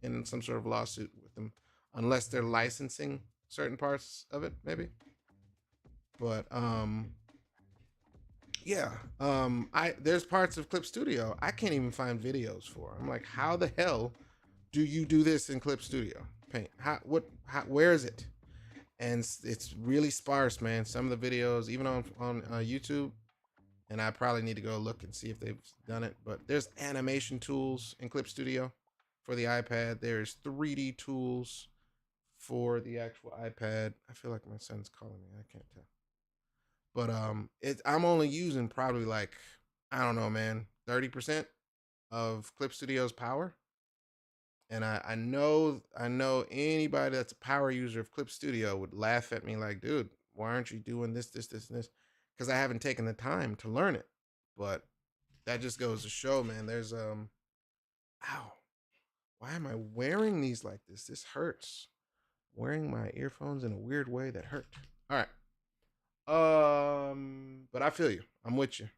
in some sort of lawsuit with them, unless they're licensing certain parts of it, maybe. But yeah, I there's parts of Clip Studio I can't even find videos for. I'm like, how the hell do you do this in Clip Studio Paint? Where is it? And it's really sparse, man. Some of the videos, even on YouTube, and I probably need to go look and see if they've done it. But there's animation tools in Clip Studio for the iPad. There's 3D tools for the actual iPad. I feel like my son's calling me. I can't tell. But I'm only using probably like, I don't know, man, 30% of Clip Studio's power. And I know anybody that's a power user of Clip Studio would laugh at me like, dude, why aren't you doing this, and this? Because I haven't taken the time to learn it. But that just goes to show, man, there's ow. Why am I wearing these like this? This hurts. Wearing my earphones in a weird way that hurt. All right. But I feel you. I'm with you.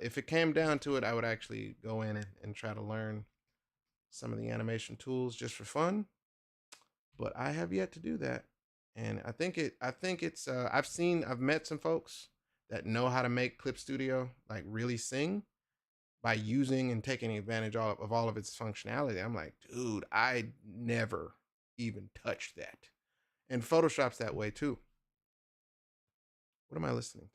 If it came down to it, I would actually go in and try to learn some of the animation tools just for fun, but I have yet to do that. And I've met some folks that know how to make Clip Studio like really sing by using and taking advantage of all of its functionality. I'm like, dude, I never even touched that. And Photoshop's that way too. What am I listening to?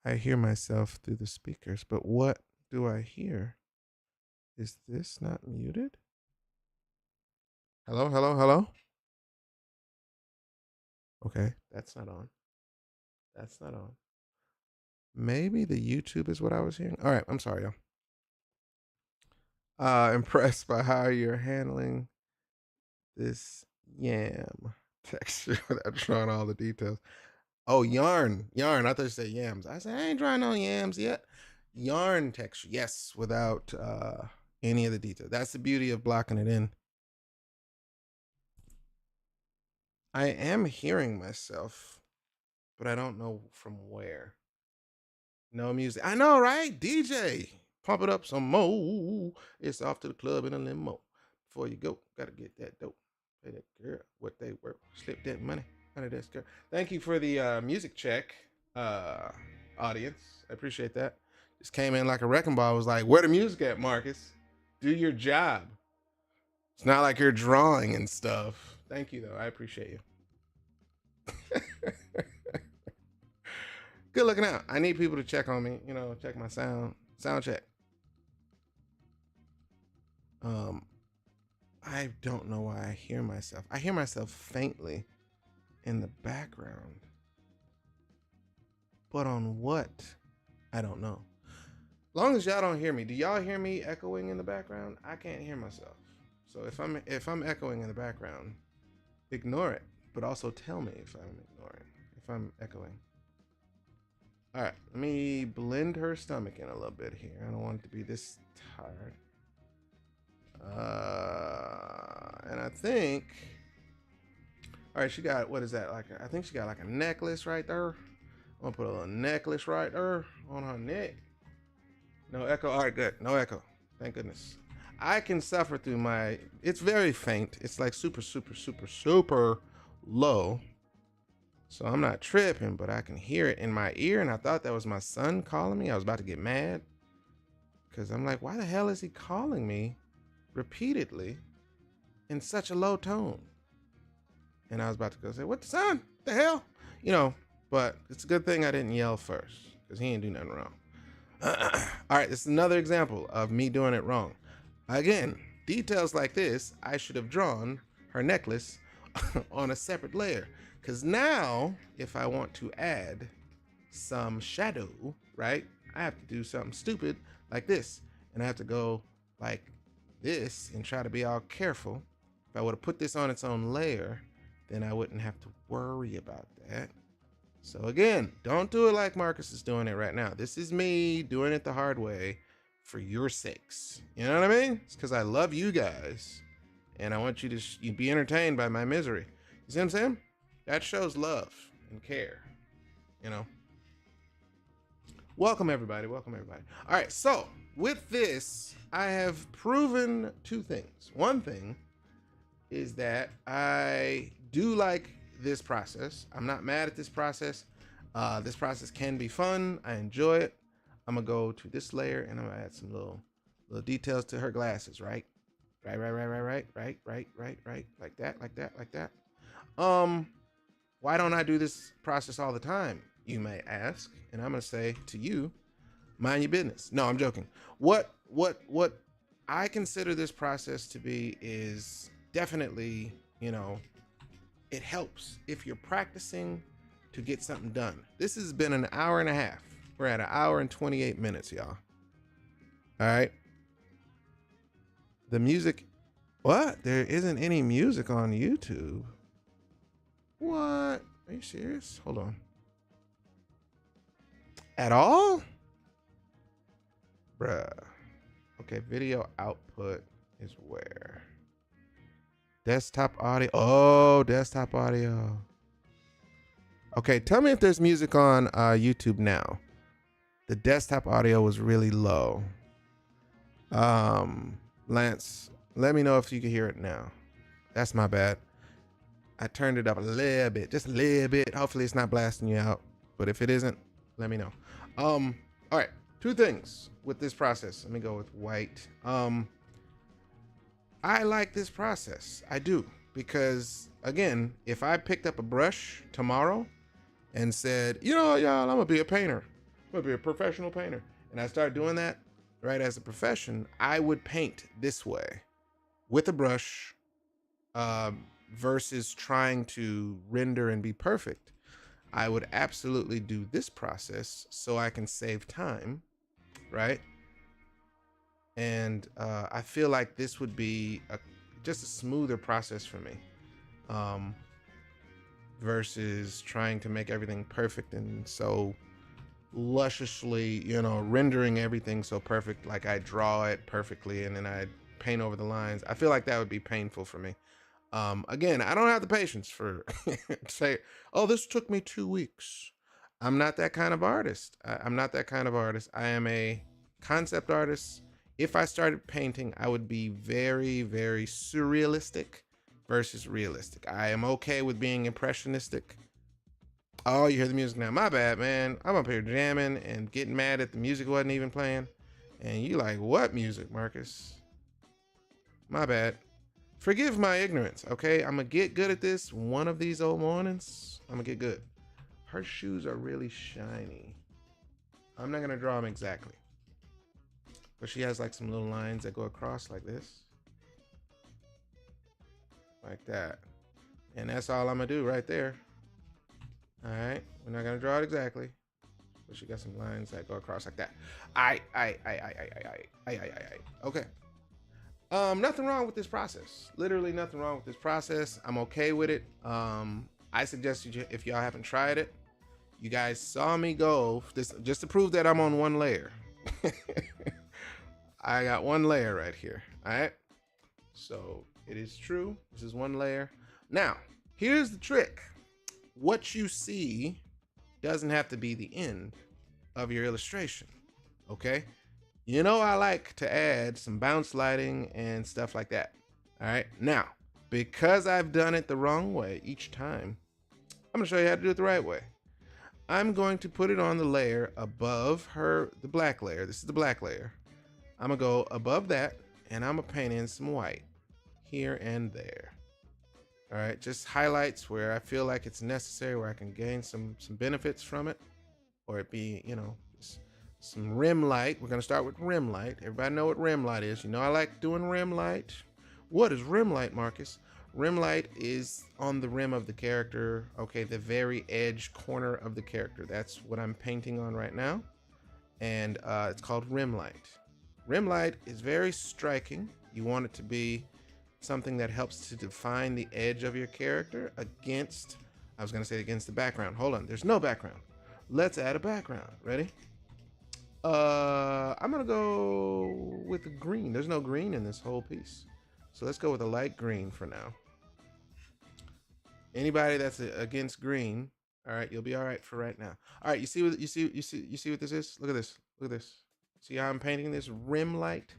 I hear myself through the speakers, but what do I hear? Is this not muted? Hello, hello, hello? Okay, that's not on. That's not on. Maybe the YouTube is what I was hearing. All right, I'm sorry, y'all. Impressed by how you're handling this yam texture without drawing all the details. Oh, yarn. I thought you said yams. I said I ain't drawing no yams yet. Yarn texture, yes, without any of the details. That's the beauty of blocking it in. I am hearing myself, but I don't know from where. No music. I know, right? DJ, pump it up some more. It's off to the club in a limo. Before you go, gotta get that dope. Pay that girl what they work. Slip that money out of that girl. Thank you for the music check, audience. I appreciate that. Just came in like a wrecking ball. I was like, where the music at, Marcus? Do your job. It's not like you're drawing and stuff. Thank you, though. I appreciate you. Good looking out. I need people to check on me, check my sound check. I don't know why I hear myself. I hear myself faintly in the background. But on what? I don't know. Long as y'all don't hear me. Do y'all hear me echoing in the background? I can't hear myself. So if I'm echoing in the background, ignore it, but also tell me if I'm echoing. All right, let me blend her stomach in a little bit here. I don't want it to be this tired. And I think, all right, she got, what is that? I think she got like a necklace right there. I'm gonna put a little necklace right there on her neck. No echo. All right, good. No echo. Thank goodness. I can suffer through it's very faint. It's like super, super, super, super low. So I'm not tripping, but I can hear it in my ear. And I thought that was my son calling me. I was about to get mad because I'm like, why the hell is he calling me repeatedly in such a low tone? And I was about to go say, what the son? What the hell? But it's a good thing I didn't yell first because he ain't do nothing wrong. All right, this is another example of me doing it wrong. Again, details like this, I should have drawn her necklace on a separate layer. Because now, if I want to add some shadow, right, I have to do something stupid like this. And I have to go like this and try to be all careful. If I would have put this on its own layer, then I wouldn't have to worry about that. So again, don't do it like Marcus is doing it right now. This is me doing it the hard way for your sakes. You know what I mean? It's because I love you guys. And I want you to be entertained by my misery. You see what I'm saying? That shows love and care, Welcome, everybody. Welcome, everybody. All right, so with this, I have proven two things. One thing is that I do like this process. I'm not mad at this process. This process can be fun. I enjoy it. I'm going to go to this layer, and I'm going to add some little details to her glasses, right? Right. Like that. Why don't I do this process all the time, you may ask? And I'm going to say to you, mind your business. No, I'm joking. What I consider this process to be is definitely, it helps if you're practicing to get something done. This has been an hour and a half. We're at 1 hour and 28 minutes, y'all. All right. The music, what? There isn't any music on YouTube. What? Are you serious? Hold on. At all? Bruh. Okay, video output is where? Desktop audio. Oh, desktop audio. Okay, tell me if there's music on YouTube now. The desktop audio was really low. Lance, let me know if you can hear it now. That's my bad. I turned it up a little bit, just a little bit. Hopefully it's not blasting you out. But if it isn't, let me know. All right, 2 things with this process. Let me go with white. I like this process. I do. Because again, if I picked up a brush tomorrow and said, you know, y'all, I'm gonna be a painter. I'm gonna be a professional painter. And I start doing that, right, as a profession, I would paint this way with a brush versus trying to render and be perfect. I would absolutely do this process so I can save time, right? And I feel like this would be just a smoother process for me versus trying to make everything perfect and so lusciously, you know, rendering everything so perfect, like I draw it perfectly and then I paint over the lines. I feel like that would be painful for me. Again, I don't have the patience for say, oh, this took me 2 weeks. I'm not that kind of artist. I'm not that kind of artist. I am a concept artist. If I started painting, I would be very, very surrealistic versus realistic. I am okay with being impressionistic. Oh, you hear the music now. My bad, man. I'm up here jamming and getting mad at the music wasn't even playing. And you like, what music, Marcus? My bad. Forgive my ignorance, okay? I'm gonna get good at this one of these old mornings. I'm gonna get good. Her shoes are really shiny. I'm not gonna draw them exactly. But she has like some little lines that go across like this. Like that. And that's all I'm gonna do right there. All right, we're not gonna draw it exactly, but she got some lines that go across like that. Okay. Nothing wrong with this process. Literally nothing wrong with this process. I'm okay with it. I suggest you, if y'all haven't tried it, you guys saw me go this just to prove that I'm on one layer. I got one layer right here. All right. So it is true. This is one layer. Now, here's the trick. What you see doesn't have to be the end of your illustration, okay? You know, I like to add some bounce lighting and stuff like that, all right? Now, because I've done it the wrong way each time, I'm gonna show you how to do it the right way. I'm going to put it on the layer above the black layer. This is the black layer. I'm gonna go above that and I'm gonna paint in some white here and there. All right, just highlights where I feel like it's necessary, where I can gain some benefits from it, or it be, you know, some rim light. We're gonna start with rim light. Everybody know what rim light is. You know I like doing rim light. What is rim light, Marcus? Rim light is on the rim of the character, okay, the very edge corner of the character. That's what I'm painting on right now, and it's called rim light. Rim light is very striking. You want it to be something that helps to define the edge of your character against, I was gonna say against the background. Hold on, there's no background. Let's add a background. Ready? I'm gonna go with the green. There's no green in this whole piece. So let's go with a light green for now. Anybody that's against green, all right, you'll be all right for right now. All right, you see what this is? Look at this. Look at this. See how I'm painting this rim light?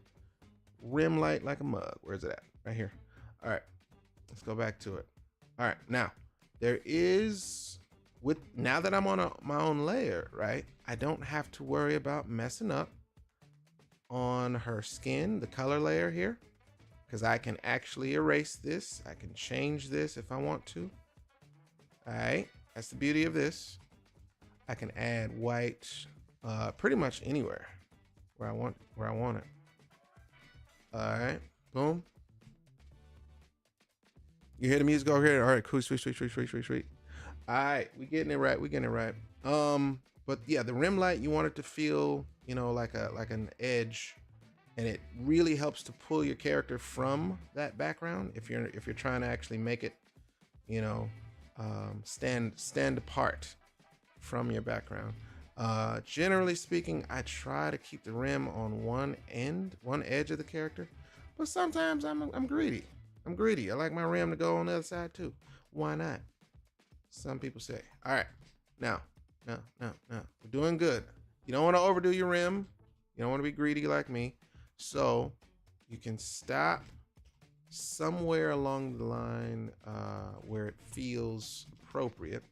Rim light like a mug. Where's it at? Right here. All right, let's go back to it. All right, now there is, now that I'm on my own layer, right? I don't have to worry about messing up on her skin, the color layer here, because I can actually erase this. I can change this if I want to. All right, that's the beauty of this. I can add white pretty much anywhere where I want it. All right, boom. You hear the music over here? All right, cool, sweet. All right, we getting it right. But yeah, the rim light, you want it to feel, you know, like an edge, and it really helps to pull your character from that background if you're trying to actually make it, you know, stand apart from your background. Generally speaking, I try to keep the rim on one edge of the character, but sometimes I'm greedy. I like my rim to go on the other side too. Why not? Some people say. All right, now, we're doing good. You don't want to overdo your rim. You don't want to be greedy like me. So you can stop somewhere along the line where it feels appropriate.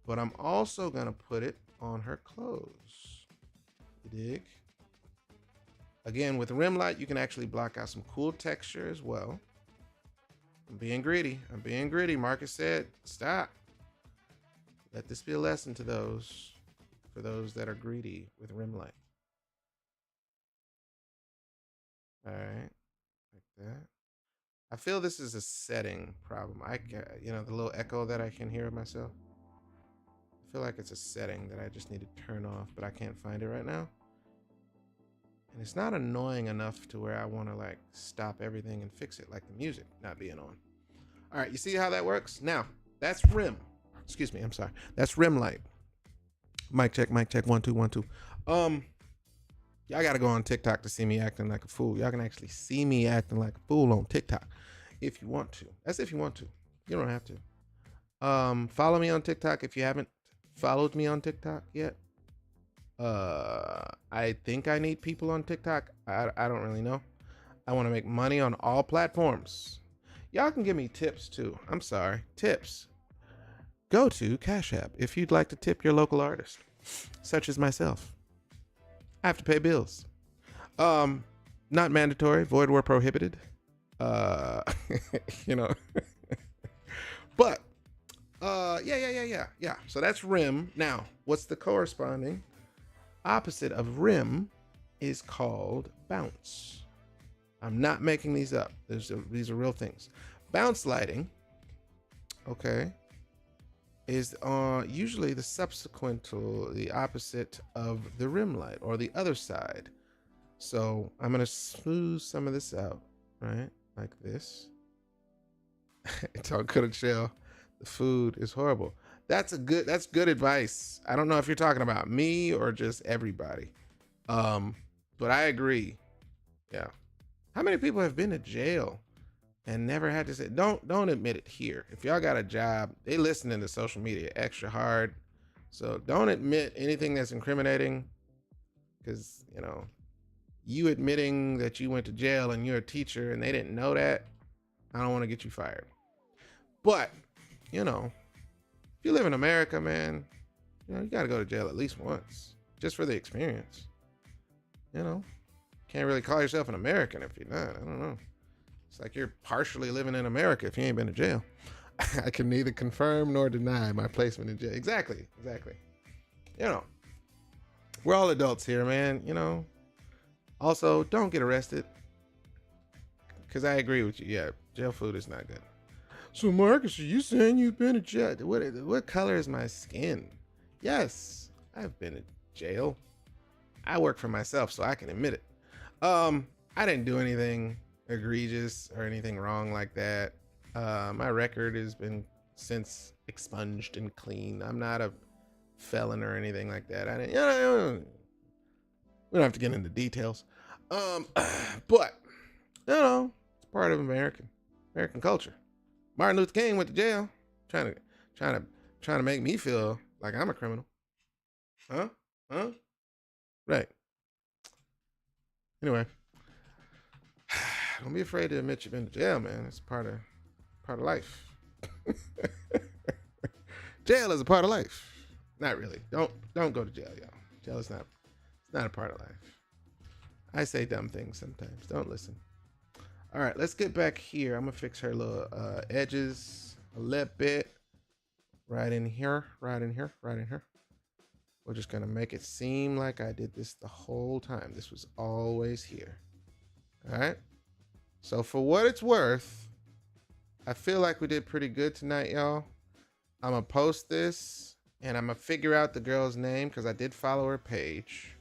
But I'm also going to put it on her clothes. You dig? Again, with rim light, you can actually block out some cool texture as well. I'm being greedy. I'm being greedy. Marcus said, stop. Let this be a lesson to those, for those that are greedy with rim light. All right, like that. I feel this is a setting problem. The little echo that I can hear of myself. I feel like it's a setting that I just need to turn off, but I can't find it right now. And it's not annoying enough to where I want to like stop everything and fix it, like the music not being on. All right, you see how that works? Now, that's rim. Excuse me, I'm sorry. That's rim light. Mic check, 1 2 1 2. Y'all gotta go on TikTok to see me acting like a fool. Y'all can actually see me acting like a fool on TikTok if you want to. That's if you want to. You don't have to. Follow me on TikTok if you haven't followed me on TikTok yet. I think I need people on TikTok. I don't really know. I want to make money on all platforms. Y'all can give me tips too. I'm sorry, tips. Go to Cash App if you'd like to tip your local artist, such as myself. I have to pay bills. Not mandatory, void where prohibited. You know. But yeah. So that's rim. Now, what's the corresponding opposite of rim is called bounce. I'm not making these up. These are real things. Bounce lighting, okay, is usually the subsequent or the opposite of the rim light or the other side. So I'm gonna smooth some of this out, right? Like this. It's all good, Shell. The food is horrible. That's good advice. I don't know if you're talking about me or just everybody. But I agree. Yeah. How many people have been to jail and never had to say don't admit it here? If y'all got a job, they listening to social media extra hard. So don't admit anything that's incriminating, because you admitting that you went to jail and you're a teacher and they didn't know that, I don't want to get you fired. But if you live in America, man, you got to go to jail at least once just for the experience. Can't really call yourself an American if you're not. I don't know. It's like you're partially living in America if you ain't been to jail. I can neither confirm nor deny my placement in jail. Exactly. We're all adults here, man. Also, don't get arrested, because I agree with you. Yeah, jail food is not good. So, Marcus, are you saying you've been to jail? What color is my skin? Yes, I've been to jail. I work for myself, so I can admit it. I didn't do anything egregious or anything wrong like that. My record has been since expunged and clean. I'm not a felon or anything like that. We don't have to get into details. But it's part of American culture. Martin Luther King went to jail, trying to make me feel like I'm a criminal. Huh? Right. Anyway, don't be afraid to admit you've been to jail, man. It's part of life. Jail is a part of life. Not really. Don't go to jail, y'all. Jail is not. It's not a part of life. I say dumb things sometimes. Don't listen. All right, let's get back here. I'm gonna fix her little edges a little bit. Right in here. We're just gonna make it seem like I did this the whole time. This was always here. All right. So for what it's worth, I feel like we did pretty good tonight, y'all. I'm gonna post this and I'm gonna figure out the girl's name, because I did follow her page,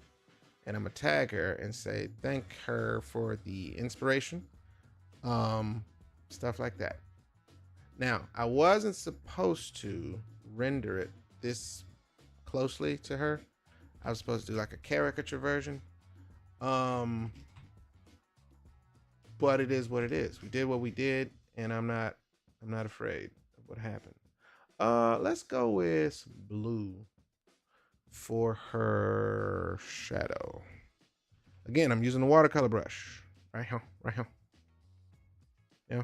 and I'm gonna tag her and say thank her for the inspiration, stuff like that. Now, I wasn't supposed to render it this closely to her. I was supposed to do like a caricature version. But it is what it is. We did what we did, and I'm not afraid of what happened. Let's go with some blue. for her shadow. Again, I'm using the watercolor brush. Right here, right here. Yeah.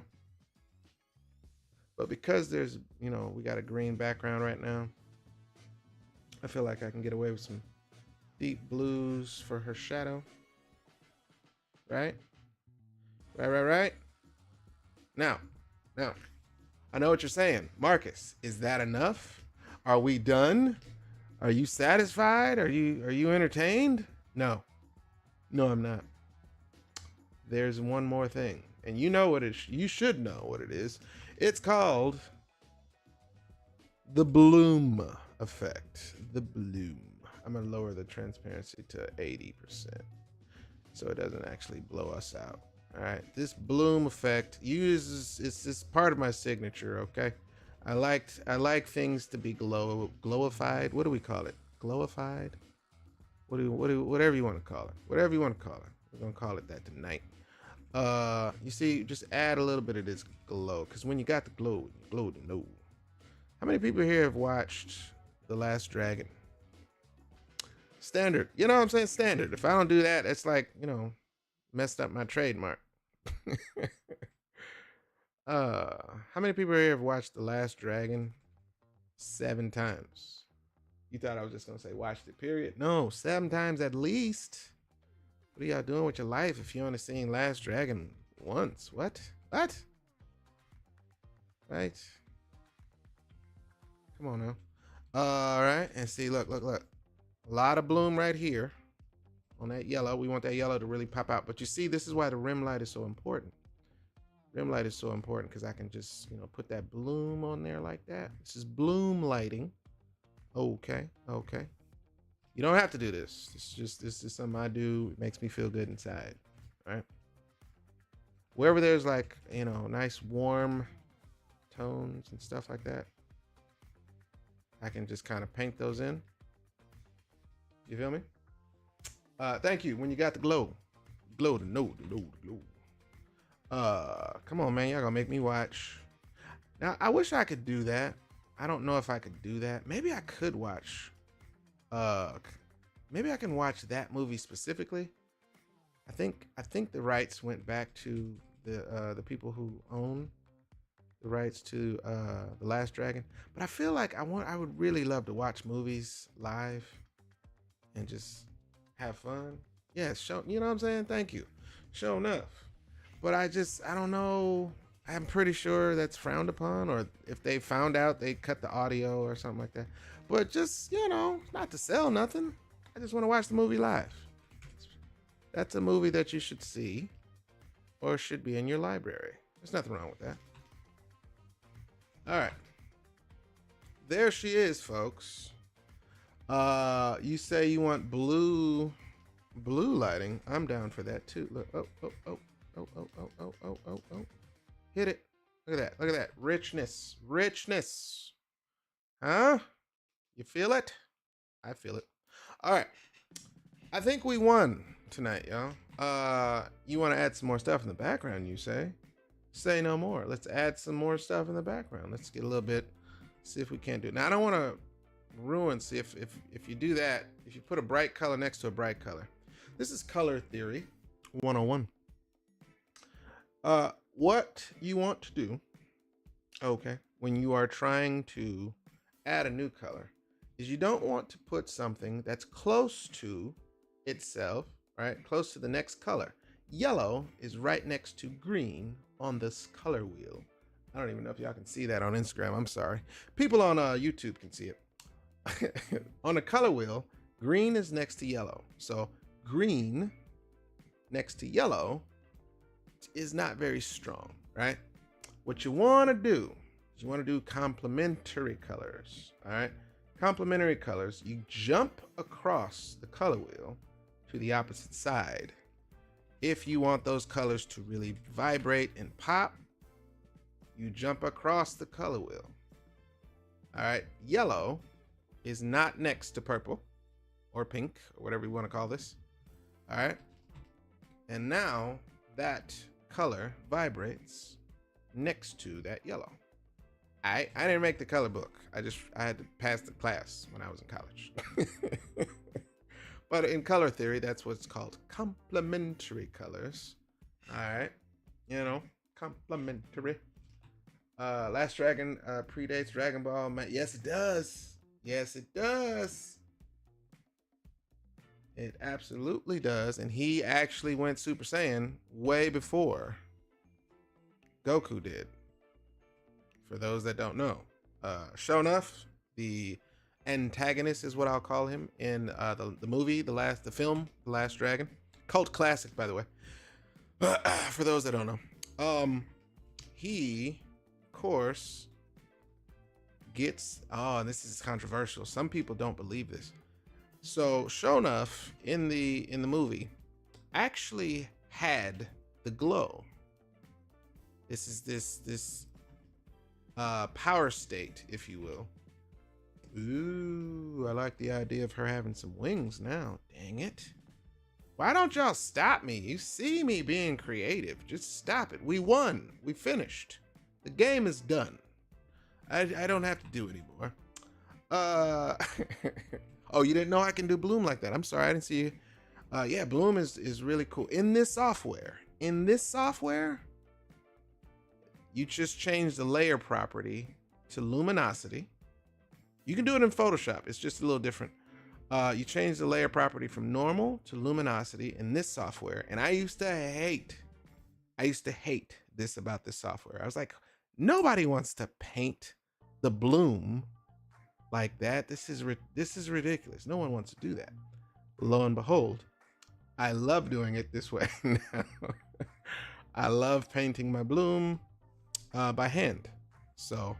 But because there's, we got a green background right now, I feel like I can get away with some deep blues for her shadow. Right? Right. Now, I know what you're saying. Marcus, is that enough? Are we done? Are you satisfied? Are you entertained? No. No, I'm not. There's one more thing. And you know what you should know what it is. It's called the bloom effect. The bloom. I'm going to lower the transparency to 80% so it doesn't actually blow us out. All right. This bloom effect it's part of my signature, okay? I like things to be glowified. What do we call it? Glowified? Whatever you want to call it. Whatever you want to call it. We're going to call it that tonight. You see, just add a little bit of this glow, because when you got the glow, you glow to know. How many people here have watched The Last Dragon? Standard. You know what I'm saying? Standard. If I don't do that, it's like, messed up my trademark. How many people here have watched The Last Dragon 7 times? You thought I was just gonna say watched it, period? No, 7 times at least. What are y'all doing with your life if you only seen Last Dragon once? What? Right? Come on now. All right, and see, look. A lot of bloom right here on that yellow. We want that yellow to really pop out. But you see, this is why the rim light is so important. Rim light is so important because I can just, put that bloom on there like that. This is bloom lighting. Okay. You don't have to do this. This is something I do. It makes me feel good inside. Right? Wherever there's like, nice warm tones and stuff like that, I can just kind of paint those in. You feel me? Thank you. When you got the glow to know the glow. Come on, man. Y'all gonna make me watch. Now, I wish I could do that. I don't know if I could do that. Maybe I could watch. Maybe I can watch that movie specifically. I think the rights went back to the people who own the rights to The Last Dragon. But I feel like I would really love to watch movies live and just have fun. Yeah, you know what I'm saying? Thank you. Show enough. But I don't know. I'm pretty sure that's frowned upon, or if they found out, they cut the audio or something like that. But just, not to sell nothing. I just want to watch the movie live. That's a movie that you should see or should be in your library. There's nothing wrong with that. All right. There she is, folks. You say you want blue lighting. I'm down for that too. Look. Oh. Hit it. Look at that. Richness. Huh? You feel it? I feel it. All right. I think we won tonight, y'all. You want to add some more stuff in the background, you say? Say no more. Let's add some more stuff in the background. Let's get a little bit, see if we can't do it. Now, I don't want to ruin, see if you do that, if you put a bright color next to a bright color. This is color theory 101. What you want to do, okay, when you are trying to add a new color, is you don't want to put something that's close to itself, right? Close to the next color. Yellow is right next to green on this color wheel. I don't even know if y'all can see that on Instagram. I'm sorry. People on YouTube can see it. On the color wheel, green is next to yellow. So green next to yellow is not very strong, right? What you want to do is you want to do complementary colors, all right? Complementary colors, you jump across the color wheel to the opposite side. If you want those colors to really vibrate and pop, you jump across the color wheel. All right, yellow is not next to purple or pink or whatever you want to call this. All right, and now that color vibrates next to that yellow. I didn't make the color book. I had to pass the class when I was in college. But in color theory, that's what's called complementary colors. All right, you know, complementary. Last Dragon predates Dragon Ball. Yes, it does. Yes, it does. It absolutely does. And he actually went Super Saiyan way before Goku did. For those that don't know, Shonuff, the antagonist is what I'll call him in the movie, the film, The Last Dragon, cult classic, by the way. For those that don't know, he, of course, gets. Oh, and this is controversial. Some people don't believe this. So Shonuff in the movie actually had the glow. This is this power state, if you will. Ooh, I like the idea of her having some wings now. Dang it. Why don't y'all stop me? You see me being creative. Just stop it. We won. We finished. The game is done. I don't have to do anymore. Oh, you didn't know I can do Bloom like that. I'm sorry, I didn't see you. Yeah, Bloom is really cool. In this software, you just change the layer property to luminosity. You can do it in Photoshop. It's just a little different. You change the layer property from normal to luminosity in this software. And I used to hate this about this software. I was like, nobody wants to paint the bloom like that. This is ridiculous. No one wants to do that. Lo and behold, I love doing it this way now. I love painting my bloom by hand. So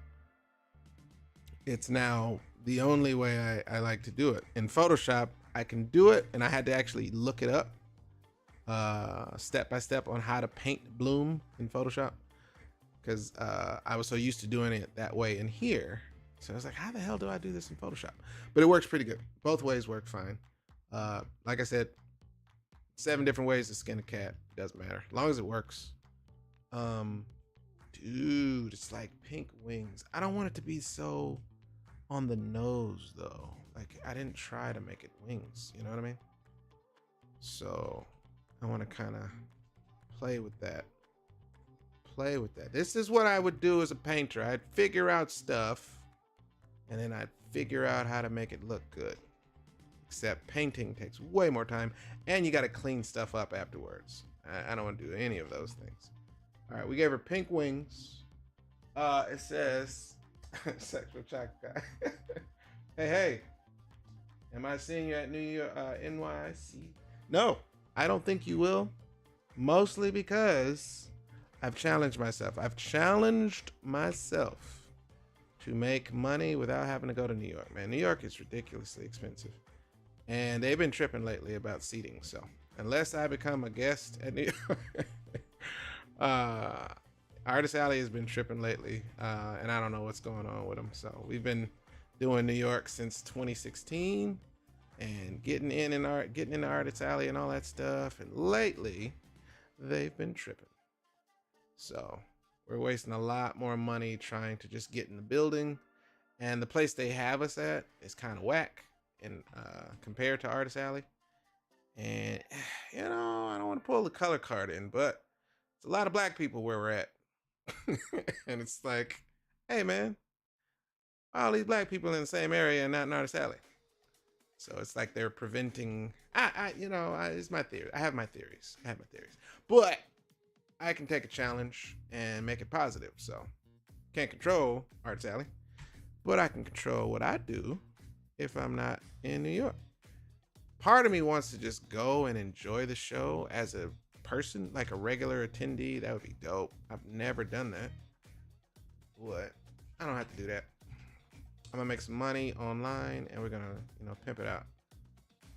it's now the only way I like to do it. In Photoshop, I can do it, and I had to actually look it up step by step on how to paint bloom in Photoshop, because I was so used to doing it that way in here. So I was like, how the hell do I do this in Photoshop? But it works pretty good. Both ways work fine. Like I said, 7 different ways to skin a cat. It doesn't matter, as long as it works. Dude, it's like pink wings. I don't want it to be so on the nose though. Like, I didn't try to make it wings, you know what I mean? So I want to kind of play with that. This is what I would do as a painter. I'd figure out stuff, and then I'd figure out how to make it look good. Except painting takes way more time, and you got to clean stuff up afterwards. I don't want to do any of those things. All right, we gave her pink wings. It says sexual chocolate. Hey, am I seeing you at New York, NYC? No, I don't think you will. Mostly because I've challenged myself. To make money without having to go to New York. Man, New York is ridiculously expensive. And they've been tripping lately about seating. So unless I become a guest at New York, Artist Alley has been tripping lately. And I don't know what's going on with them. So we've been doing New York since 2016 and getting in Artist Alley and all that stuff. And lately they've been tripping. So we're wasting a lot more money trying to just get in the building, and the place they have us at is kind of whack and compared to Artist Alley. And I don't want to pull the color card in, but it's a lot of black people where we're at. And it's like, hey man, all these black people in the same area and not in Artist Alley. So it's like they're preventing. It's my theory. I have my theories, but I can take a challenge and make it positive. So can't control Artist Alley, but I can control what I do if I'm not in New York. Part of me wants to just go and enjoy the show as a person, like a regular attendee. That would be dope. I've never done that. But I don't have to do that. I'm gonna make some money online, and we're gonna, pimp it out.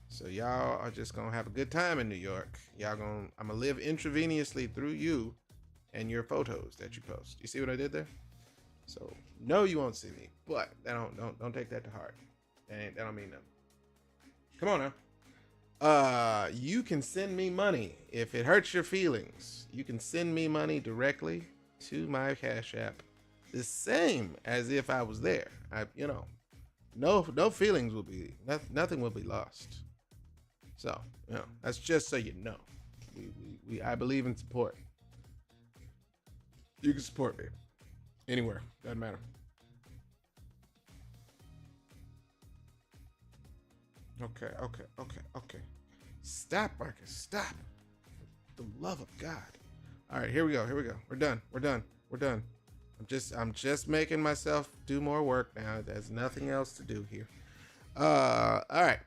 So y'all are just gonna have a good time in New York. I'm gonna live intravenously through you and your photos that you post. You see what I did there? So no, you won't see me, but don't take that to heart. That don't mean nothing. Come on now. You can send me money if it hurts your feelings. You can send me money directly to my Cash App. the same as if I was there. No feelings will be, nothing will be lost. So, that's just so you know. I believe in support. You can support me anywhere. Doesn't matter. Okay. Stop, Marcus. Stop. For the love of God. All right, here we go. We're done. I'm just making myself do more work now. There's nothing else to do here. All right.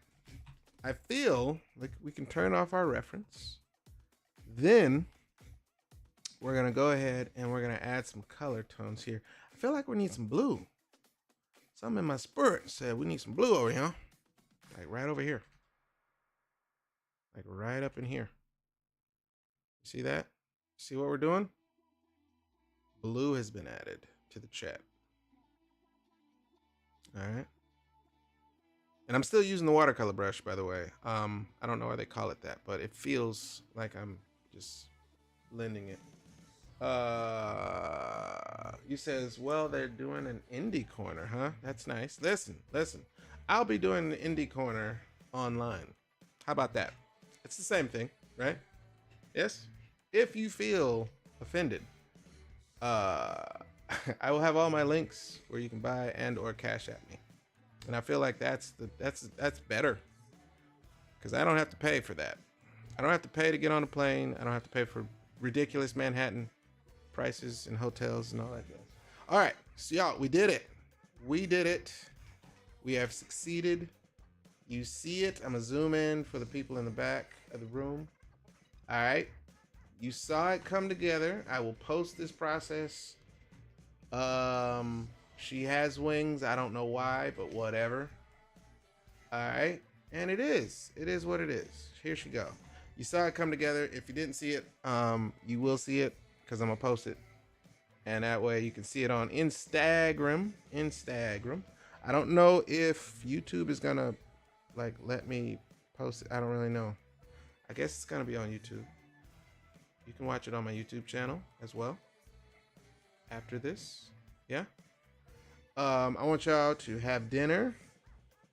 I feel like we can turn off our reference. Then we're gonna go ahead and we're gonna add some color tones here. I feel like we need some blue. Something in my spirit said we need some blue over here. Like right over here. Like right up in here. See that? See what we're doing? Blue has been added to the chat. All right. And I'm still using the watercolor brush, by the way. I don't know why they call it that, but it feels like I'm just blending it. You says, well, they're doing an indie corner, huh? That's nice. Listen. I'll be doing the indie corner online. How about that? It's the same thing, right? Yes? If you feel offended, I will have all my links where you can buy and or cash at me. And I feel like that's better. Because I don't have to pay for that. I don't have to pay to get on a plane. I don't have to pay for ridiculous Manhattan prices and hotels and all that. All right, so y'all, we did it. We have succeeded. You see it. I'm gonna zoom in for the people in the back of the room. All right, you saw it come together. I will post this process. She has wings. I don't know why, but whatever. All right, and it is what it is. Here she go. You saw it come together. If you didn't see it, you will see it because I'm gonna post it, and that way you can see it on Instagram. I don't know if YouTube is gonna like let me post it. I don't really know. I guess it's gonna be on YouTube. You can watch it on my YouTube channel as well. After this, yeah. I want y'all to have dinner,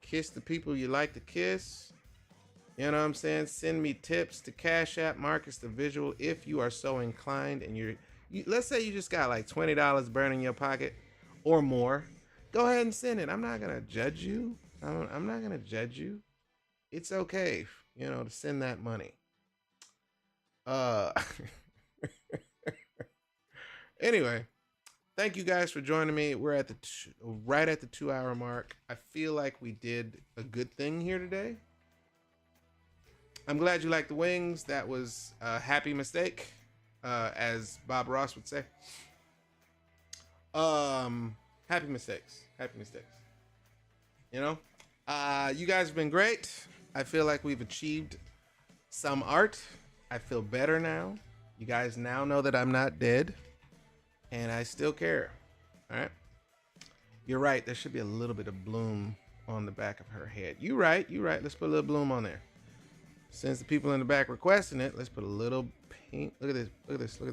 kiss the people you like to kiss. You know what I'm saying? Send me tips to Cash App Marcus the Visual if you are so inclined. And let's say you just got like $20 burning your pocket or more. Go ahead and send it. I'm not gonna judge you. I'm not gonna judge you. It's okay, to send that money. Anyway, thank you guys for joining me. We're at right at the 2-hour mark. I feel like we did a good thing here today. I'm glad you liked the wings. That was a happy mistake, as Bob Ross would say. Happy mistakes. You guys have been great. I feel like we've achieved some art. I feel better now. You guys now know that I'm not dead. And I still care. All right. You're right. There should be a little bit of bloom on the back of her head. You right. Let's put a little bloom on there. Since the people in the back requesting it, let's put a little pink. Look at this. A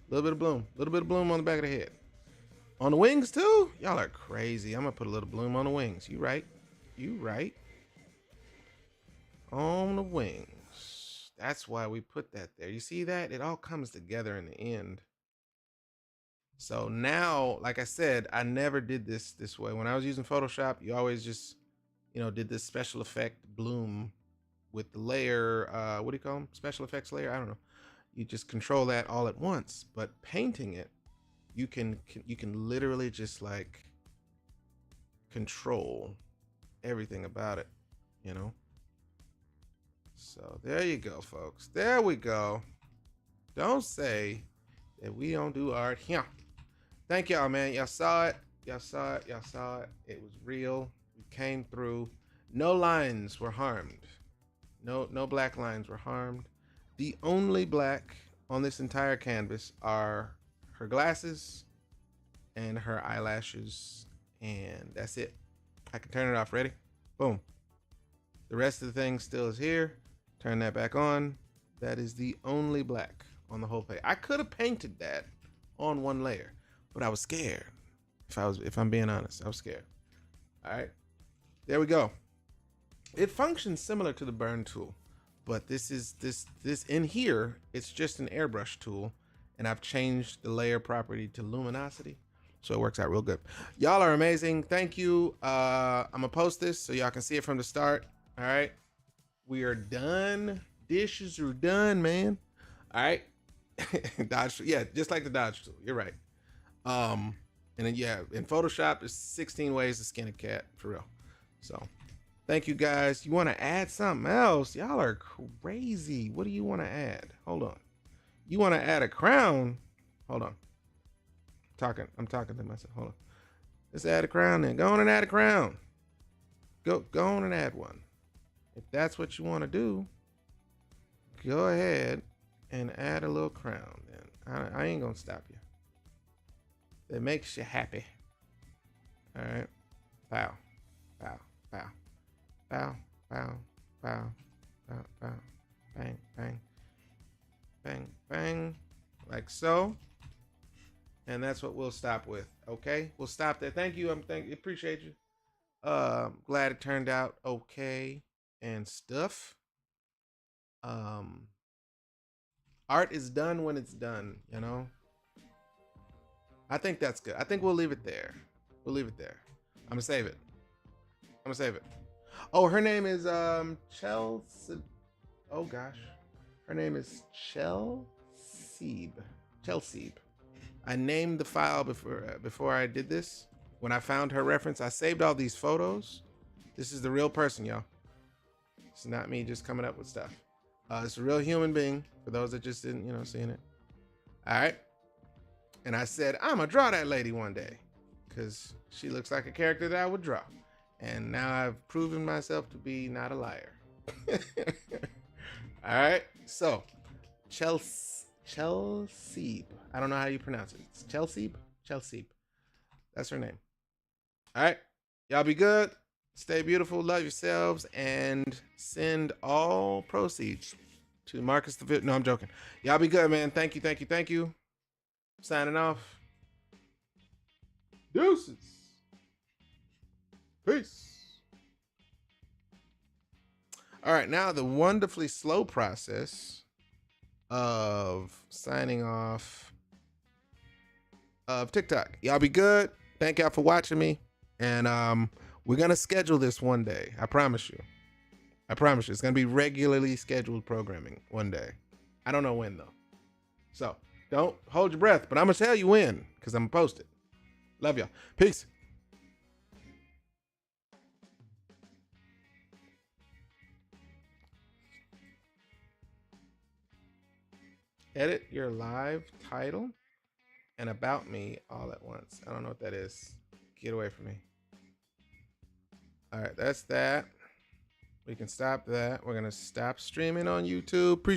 little bit of bloom on the back of the head. On the wings too? Y'all are crazy. I'm gonna put a little bloom on the wings. You right. On the wings. That's why we put that there. You see that? It all comes together in the end. So now, like I said, I never did this way. When I was using Photoshop, you always just, did this special effect bloom with the layer. What do you call them? Special effects layer? I don't know. You just control that all at once. But painting it, you can literally just like control everything about it, So there you go, folks. There we go. Don't say that we don't do art here. Thank y'all, man. Y'all saw it. It was real. We came through. No lines were harmed. No black lines were harmed. The only black on this entire canvas are her glasses and her eyelashes, and that's it. I can turn it off. Ready? Boom. The rest of the thing still is here. Turn that back on. That is the only black on the whole page. I could have painted that on one layer, but I was scared. If I'm being honest, I was scared. All right, there we go. It functions similar to the burn tool, but this in here, it's just an airbrush tool, and I've changed the layer property to luminosity, so it works out real good. Y'all are amazing. Thank you. I'm gonna post this so y'all can see it from the start. All right, we are done. Dishes are done, man. All right. Dodge, yeah, just like the dodge tool. You're right. And then yeah, in Photoshop, there's 16 ways to skin a cat for real. So thank you guys. You want to add something else? Y'all are crazy. What do you want to add? Hold on. You want to add a crown? Hold on. I'm talking to myself. Hold on. Let's add a crown then. Go on and add a crown. Go on and add one. If that's what you want to do, go ahead and add a little crown then. I ain't gonna stop you. That makes you happy. All right. Pow, pow, pow, pow, pow, pow, pow, pow, bang, bang, bang, bang, like so. And that's what we'll stop with. Okay, we'll stop there. Thank you. Appreciate you. Glad it turned out okay and stuff. Art is done when it's done, you know. I think that's good. I think we'll leave it there. We'll leave it there. I'm gonna save it. Oh, her name is Chelsea. Oh gosh, her name is Chelsea. I named the file before I did this. When I found her reference, I saved all these photos. This is the real person, y'all. It's not me just coming up with stuff. It's a real human being. For those that just didn't, seeing it. All right. And I said, I'm gonna draw that lady one day, because she looks like a character that I would draw. And now I've proven myself to be not a liar. All right. So, Chelsea. I don't know how you pronounce it. It's Chelsea. That's her name. All right. Y'all be good. Stay beautiful. Love yourselves. And send all proceeds to Marcus the Fit. No, I'm joking. Y'all be good, man. Thank you. Signing off. Deuces. Peace. All right. Now the wonderfully slow process of signing off of TikTok. Y'all be good. Thank y'all for watching me. And we're going to schedule this one day. I promise you. It's going to be regularly scheduled programming one day. I don't know when, though. So don't hold your breath, but I'm going to tell you when, because I'm going to post it. Love y'all. Peace. Edit your live title and about me all at once. I don't know what that is. Get away from me. All right, that's that. We can stop that. We're going to stop streaming on YouTube. Appreciate